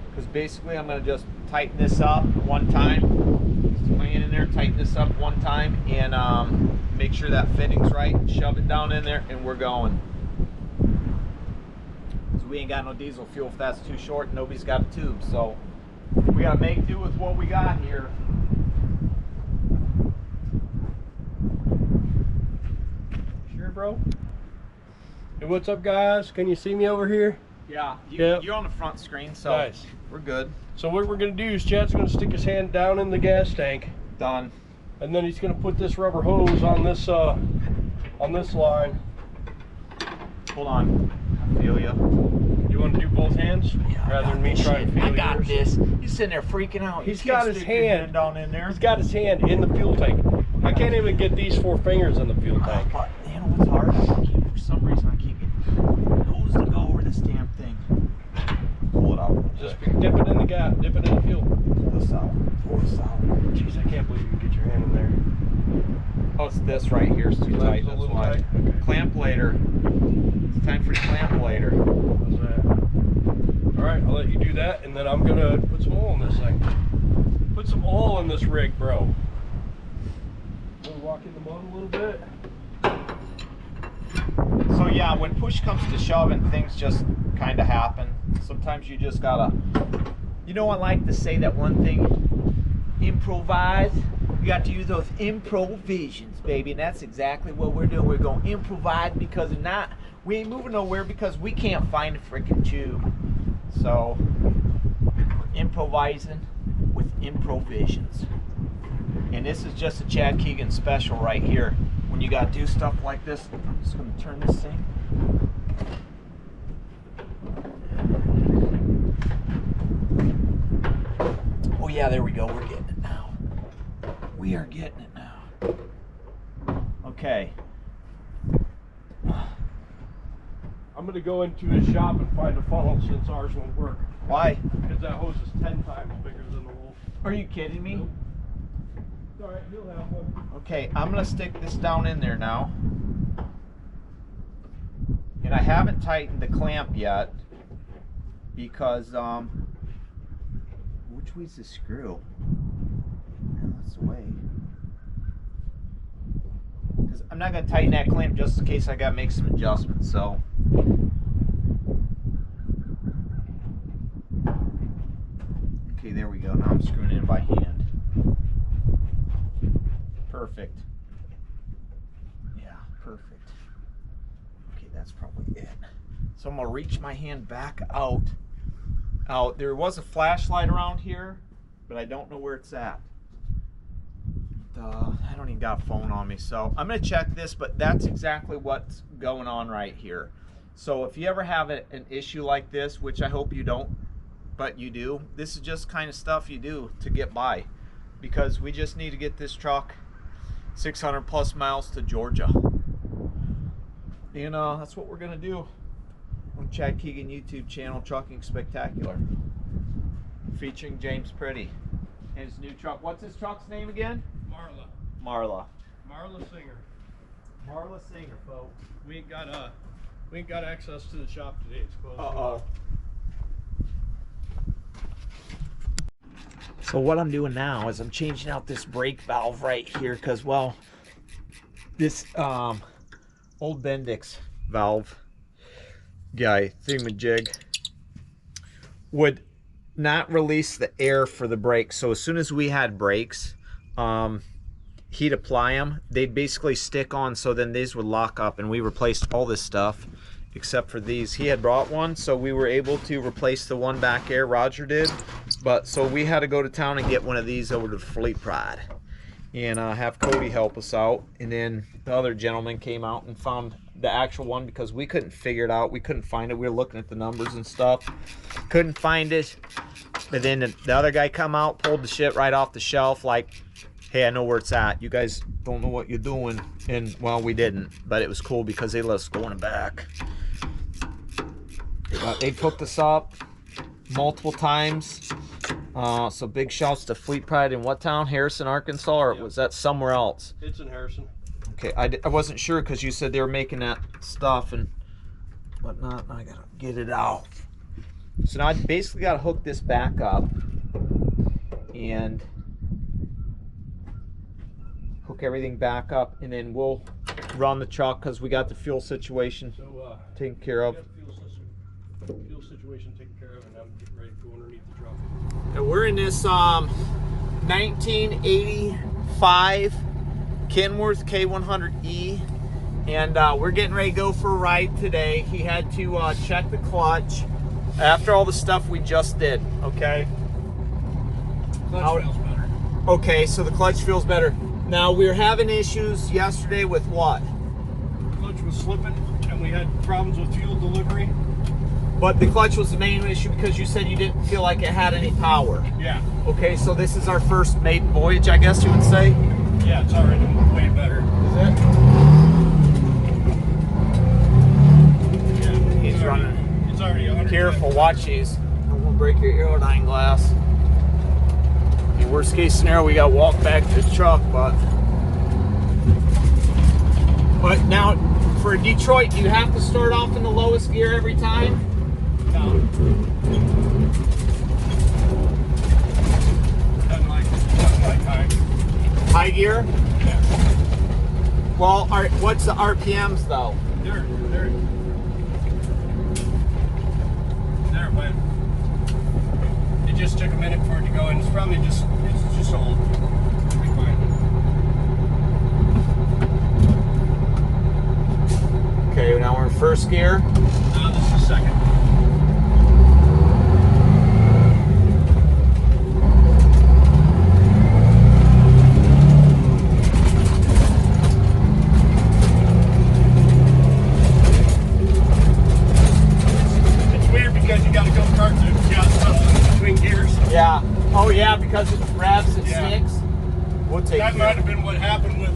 Because basically I'm gonna just tighten this up one time. Just my hand in there, tighten this up one time, and make sure that fitting's right, shove it down in there, and we're going. So we ain't got no diesel fuel if that's too short, nobody's got a tube, so we gotta make do with what we got here. Sure, bro. Hey, what's up, guys? Can you see me over here? Yeah, Yep. you're on the front screen, so Nice. we're good. So what we're gonna do is Chad's gonna stick his hand down in the gas tank, Done. and then he's gonna put this rubber hose on this line. Hold on. I feel you. You want to do both hands rather than me trying to feel I got yours? this. He's sitting there freaking out. He's You can't got his stick your hand down in there. He's got his hand in the fuel tank. I can't even get these 4 fingers in the fuel tank. But you know what's hard? For some reason, I keep getting hose to go over this damn thing. Pull it out. Just dip it in the gas, dip it in the fuel. pull this out. Pull this out. Jeez, I can't believe you can get your hand in there. Oh, it's this right here. It's too tight. That's a That's little why. tight? Okay. Clamp later. It's time for the clamp later. How's that? Alright, I'll let you do that, and then I'm gonna put some oil in this thing. Put some oil in this rig, bro. Wanna walk in the mud a little bit? So yeah, when push comes to shove and things just kind of happen, sometimes you just gotta, you know, I like to say that one thing, improvise. You got to use those improvisations, baby, and that's exactly what we're doing. We're going to improvise because if not, we ain't moving nowhere because we can't find a freaking tube. So, we're improvising with improvisations. And this is just a Chad Keegan special right here. When you got to do stuff like this, I'm just going to turn this thing. Oh yeah, there we go. We're getting it now. We are getting it now. Okay. I'm gonna go into his shop and find a funnel since ours won't work. Why? Because that hose is 10 times bigger than the Wolf. Are you kidding me? Nope. It's alright, he'll have one. Okay, I'm gonna stick this down in there now. And I haven't tightened the clamp yet because which way's the screw? No, that's the way. Because I'm not gonna tighten that clamp just in case I gotta make some adjustments. So. Okay, there we go. Now I'm screwing it in by hand. Perfect. Yeah, perfect. Okay, that's probably it. So I'm gonna reach my hand back out. There was a flashlight around here, but I don't know where it's at. I don't even got a phone on me, so I'm gonna check this, but that's exactly what's going on right here. So if you ever have an issue like this, which I hope you don't, but you do, this is just kind of stuff you do to get by, because we just need to get this truck 600 plus miles to Georgia. And that's what we're gonna do on Chad Keegan YouTube channel, Trucking Spectacular, featuring James Pretty and his new truck. What's his truck's name again? Marla. Marla. Marla Singer. Marla Singer, folks. We ain't got access to the shop today. It's closed. Uh-oh. So what I'm doing now is I'm changing out this brake valve right here because, well, this old Bendix valve guy thingamajig would not release the air for the brakes. So as soon as we had brakes, he'd apply them. They'd basically stick on, so then these would lock up, and we replaced all this stuff except for these. He had brought one, so we were able to replace the one back there, Roger did. But so we had to go to town and get one of these over to Fleet Pride. and have Cody help us out. And then the other gentleman came out and found the actual one because we couldn't figure it out. We couldn't find it. We were looking at the numbers and stuff. Couldn't find it. But then the other guy come out, pulled the shit right off the shelf like, hey, I know where it's at. You guys don't know what you're doing. And, well, we didn't. But it was cool because they let us go in the back. They hooked us up multiple times. So big shouts to Fleet Pride in what town? Harrison, Arkansas? Or was that somewhere else? It's in Harrison. Okay, I wasn't sure because you said they were making that stuff and whatnot. I gotta get it out. So now I basically gotta hook this back up and hook everything back up, and then we'll run the truck because we got the fuel situation taken care of. Fuel situation taken care of, and I'm getting ready to go underneath the truck. And we're in this 1985 Kenworth K100E, and we're getting ready to go for a ride today. He had to check the clutch after all the stuff we just did. Okay. Clutch feels better. Okay, so the clutch feels better. Now we were having issues yesterday with what? The clutch was slipping, and we had problems with fuel delivery. But the clutch was the main issue because you said you didn't feel like it had any power. Yeah. Okay, so this is our first maiden voyage, I guess you would say. Yeah, it's already way better. Is it? Yeah. He's running. It's already 100%. Careful, watch these. I won't break your aerodyne glass. In worst case scenario, we got to walk back to the truck, but now for Detroit, do you have to start off in the lowest gear every time? No. Doesn't like high. High gear? Yeah. Well, what's the RPMs though? There it went. It just took a minute for it to go in. It's probably it's just old. It'll be fine. Okay, now we're in first gear. Now this is second. It's weird because you got to go kart to got stuff between gears. Yeah. Oh yeah, because it revs, it Yeah. sticks. We'll take That care. might have been what happened with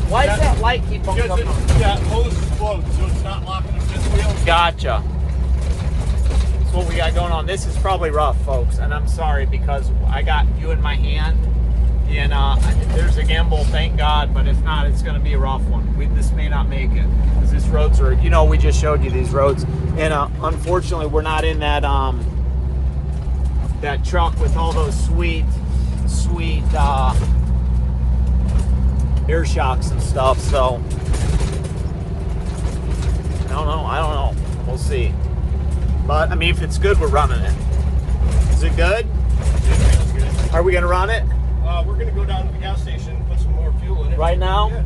Why does that light keep on because coming on? that hose is floating, so it's not locking the fifth wheel. Gotcha. That's what we got going on. This is probably rough, folks, and I'm sorry because I got you in my hand, and there's a gimbal, thank God, but if not, it's going to be a rough one. This may not make it because these roads are, we just showed you these roads, and unfortunately, we're not in that that truck with all those sweet air shocks and stuff, so I don't know. We'll see. But I mean, if it's good, we're running it. Is it good? That's good. Are we gonna run it We're gonna go down to the gas station and put some more fuel in it. right now? Yeah.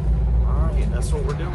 All right, that's what we're doing.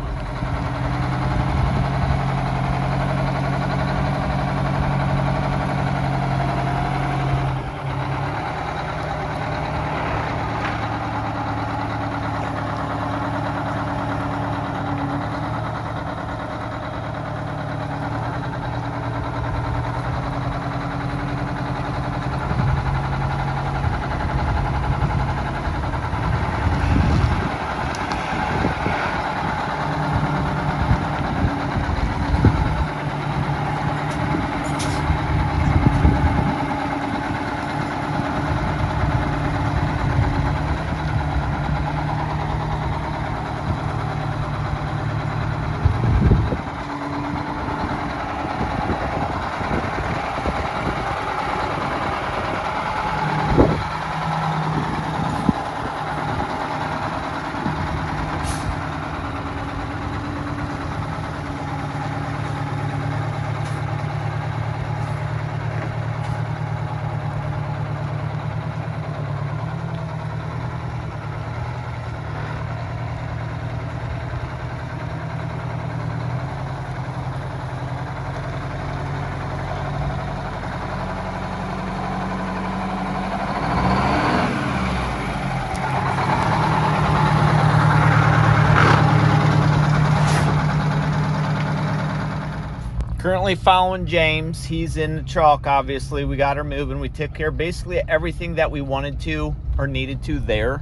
currently following James. He's in the truck, obviously. We got her moving. We took care of basically everything that we wanted to or needed to there.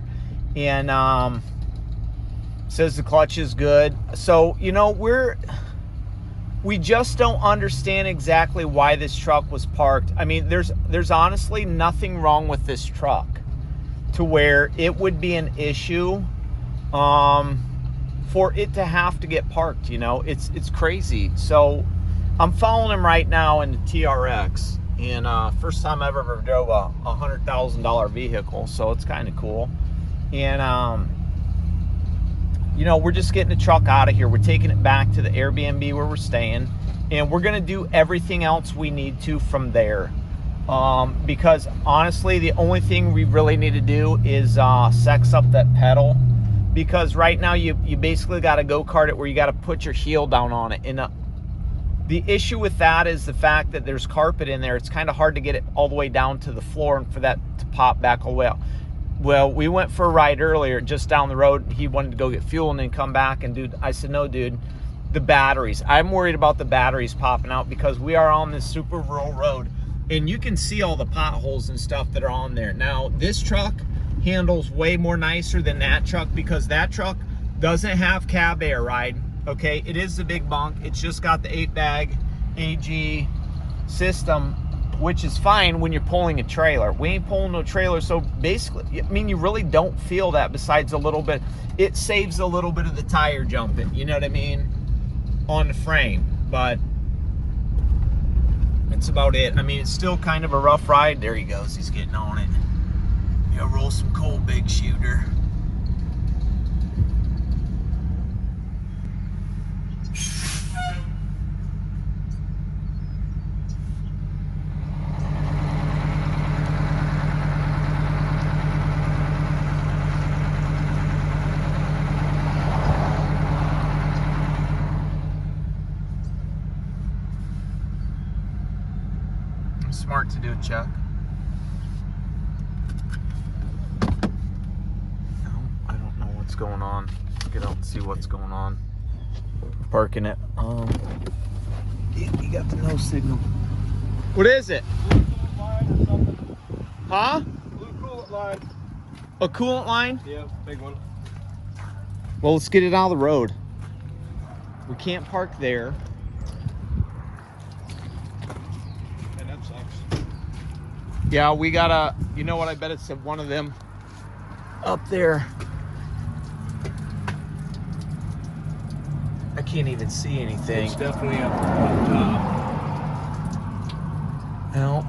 And says the clutch is good. So, you know, we just don't understand exactly why this truck was parked. I mean, there's honestly nothing wrong with this truck to where it would be an issue for it to have to get parked, you know. It's crazy. So I'm following him right now in the TRX, and first time I've ever drove a $100,000 vehicle, so it's kind of cool. And you know, we're just getting the truck out of here. We're taking it back to the Airbnb where we're staying, and we're gonna do everything else we need to from there. Because honestly, the only thing we really need to do is sex up that pedal, because right now you basically got to go-kart it where you got to put your heel down on it. And the issue with that is the fact that there's carpet in there. It's kind of hard to get it all the way down to the floor and for that to pop back all the way out. Well, we went for a ride earlier just down the road. He wanted to go get fuel and then come back, and dude, I said, no dude, the batteries, I'm worried about the batteries popping out, because we are on this super rural road and you can see all the potholes and stuff that are on there. Now this truck handles way more nicer than that truck, because that truck doesn't have cab air ride. Okay, it is the big bunk. It's just got the 8-bag AG system, which is fine when you're pulling a trailer. We ain't pulling no trailer, so basically, I mean, you really don't feel that besides a little bit. It saves a little bit of the tire jumping, you know what I mean, on the frame, but that's about it. I mean, it's still kind of a rough ride. There he goes, he's getting on it. Yeah, roll some coal, big shooter. Smart to do, Chuck. No, I don't know what's going on. Get out and see what's going on. Parking it. You got the no signal. What is it? Huh? Blue coolant line. A coolant line? Yeah, big one. Well, let's get it out of the road. We can't park there. And that sucks. Yeah, we gotta, you know what, I bet it's one of them up there. I can't even see anything. It's definitely up top. Well,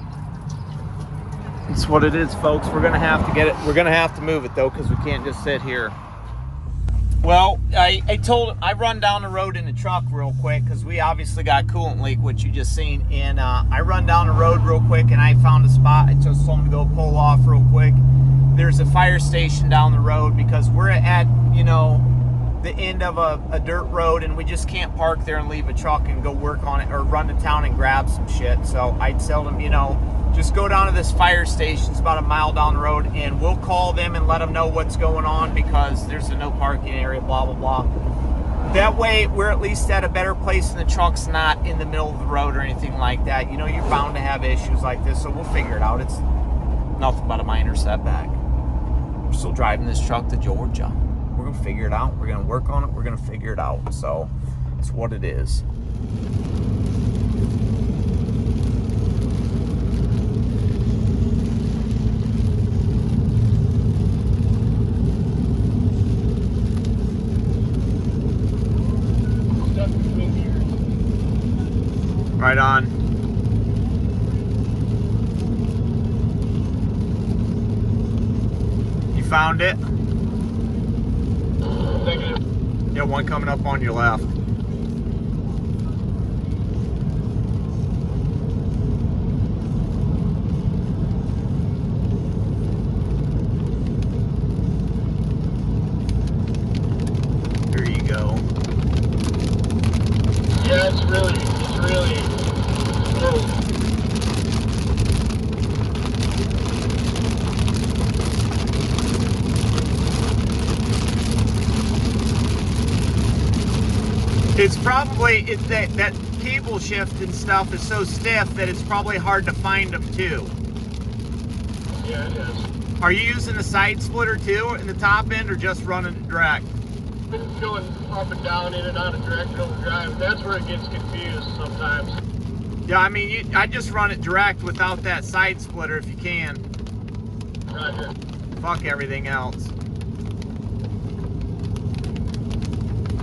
it's what it is, folks. We're gonna have to get it. We're gonna have to move it though, because we can't just sit here. Well, I run down the road in the truck real quick, because we obviously got a coolant leak, which you just seen, and I run down the road real quick and I found a spot. I just told him to go pull off real quick. There's a fire station down the road, because we're at, you know, the end of a dirt road, and we just can't park there and leave a truck and go work on it or run to town and grab some shit. So I'd tell them, you know, just go down to this fire station. It's about a mile down the road, and we'll call them and let them know what's going on, because there's a no parking area, blah, blah, blah. That way, we're at least at a better place, and the truck's not in the middle of the road or anything like that. You know, you're bound to have issues like this, so we'll figure it out. It's nothing but a minor setback. We're still driving this truck to Georgia. We're gonna figure it out. We're gonna work on it. We're gonna figure it out. So it's what it is. Right on. You found it? Yeah, one coming up on your left. There you go. Yeah, it's really cool. It's probably that cable shift and stuff is so stiff that it's probably hard to find them too. Yeah, it is. Are you using the side splitter too in the top end, or just running it direct? Been going up and down, in and out of direct and overdrive. That's where it gets confused sometimes. Yeah, I mean, I just run it direct without that side splitter if you can. Roger. Fuck everything else.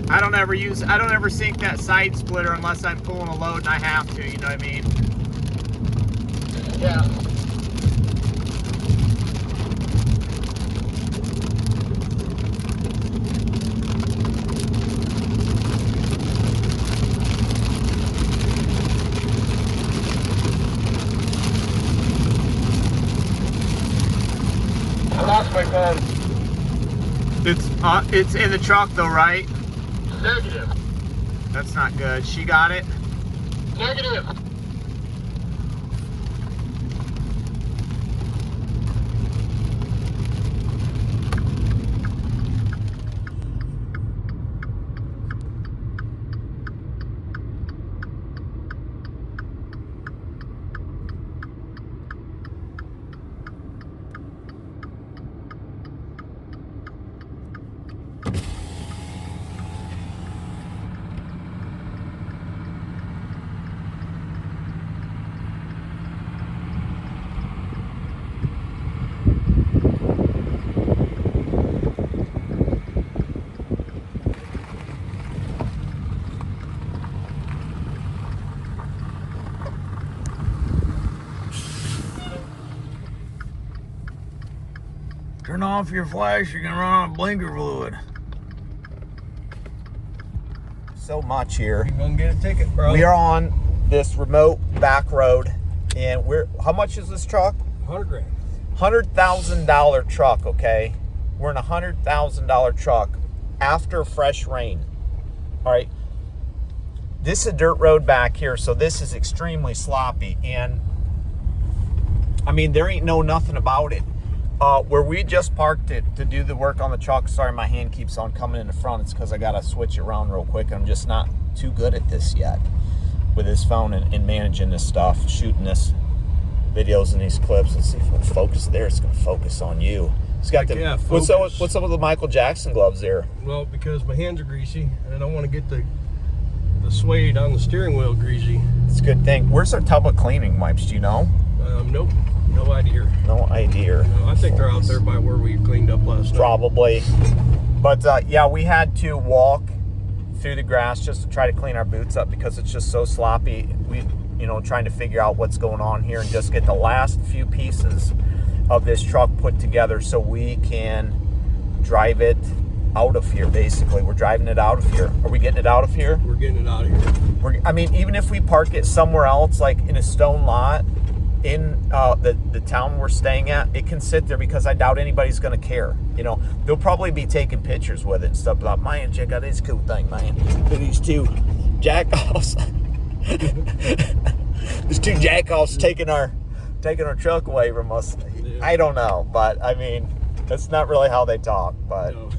I don't ever sync that side splitter unless I'm pulling a load and I have to, you know what I mean? Yeah. I lost my phone. It's in the truck though, right? Negative. That's not good. She got it? Negative. Turn off your flash, you're gonna run out of blinker fluid. So much here. You're gonna get a ticket, bro. We are on this remote back road, and how much is this truck? 100 grand. $100,000 truck, okay? We're in a $100,000 truck after fresh rain. All right. This is a dirt road back here, so this is extremely sloppy. And I mean, there ain't nothing about it. Where we just parked it to do the work on the truck, sorry, my hand keeps on coming in the front. It's because I got to switch it around real quick. I'm just not too good at this yet with this phone and managing this stuff, shooting this videos and these clips. Let's see if it'll focus there. It's going to focus on you. It's got the, yeah, what's up with the Michael Jackson gloves there? Well, because my hands are greasy and I don't want to get the suede on the steering wheel greasy. It's a good thing. Where's our tub of cleaning wipes? Do you know? Nope. No idea. No idea. No, I think they're out there by where we cleaned up last night. Probably. But yeah, we had to walk through the grass just to try to clean our boots up because it's just so sloppy. We, trying to figure out what's going on here and just get the last few pieces of this truck put together so we can drive it out of here, basically. We're driving it out of here. Are we getting it out of here? We're getting it out of here. I mean, even if we park it somewhere else, like in a stone lot, in the town we're staying at, it can sit there because I doubt anybody's going to care. They'll probably be taking pictures with it and stuff like, man, check out this cool thing, man. Look at these two jackoffs. These two jackoffs taking our truck away from us. Yeah. I don't know, but I mean, that's not really how they talk, but no.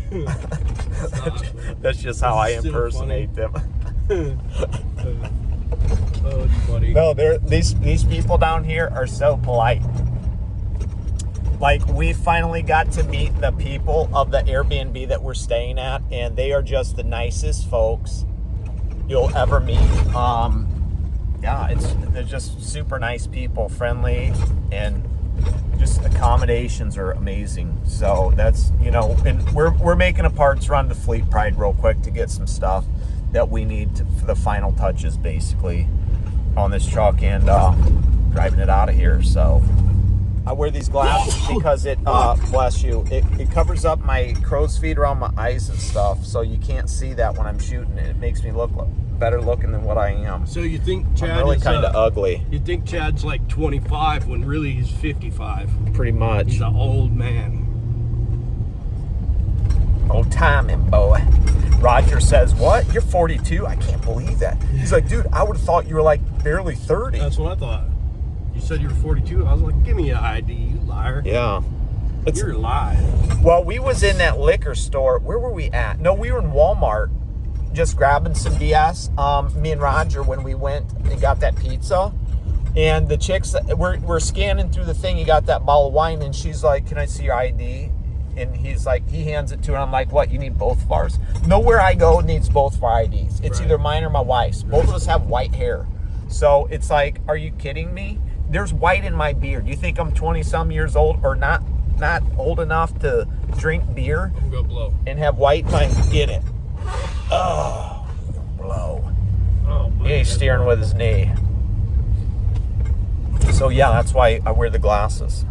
That's just how I impersonate them. Oh, it's funny. No, these people down here are so polite. Like, we finally got to meet the people of the Airbnb that we're staying at, and they are just the nicest folks you'll ever meet. Yeah, they're just super nice people, friendly, and just accommodations are amazing. So that's, and we're making a parts run to Fleet Pride real quick to get some stuff that we need for the final touches, basically, on this truck, and driving it out of here. So I wear these glasses because it, bless you, it covers up my crow's feet around my eyes and stuff, so you can't see that when I'm shooting it. It makes me look better looking than what I am. So you think Chad I'm really kind of ugly? You think Chad's like 25 when really he's 55? Pretty much. He's an old man. Old timing, boy. Roger says, what? You're 42? I can't believe that. He's like, dude, I would have thought you were like barely 30. That's what I thought. You said you were 42. I was like, give me an ID, you liar. Yeah. You're lying. Well, we was in that liquor store. Where were we at? No, we were in Walmart just grabbing some BS. Me and Roger, when we went and got that pizza, and the chicks, we're scanning through the thing. He got that bottle of wine, and she's like, "Can I see your ID?" And he's like, he hands it to her. I'm like, "What? You need both of ours?" Nowhere I go needs both of our IDs. It's either mine or my wife's. Both of us have white hair, so it's like, are you kidding me? There's white in my beard. You think I'm 20-some years old or not old enough to drink beer Go blow. and have white? Get it. Oh, blow. Oh, He's steering with his knee. So yeah, that's why I wear the glasses.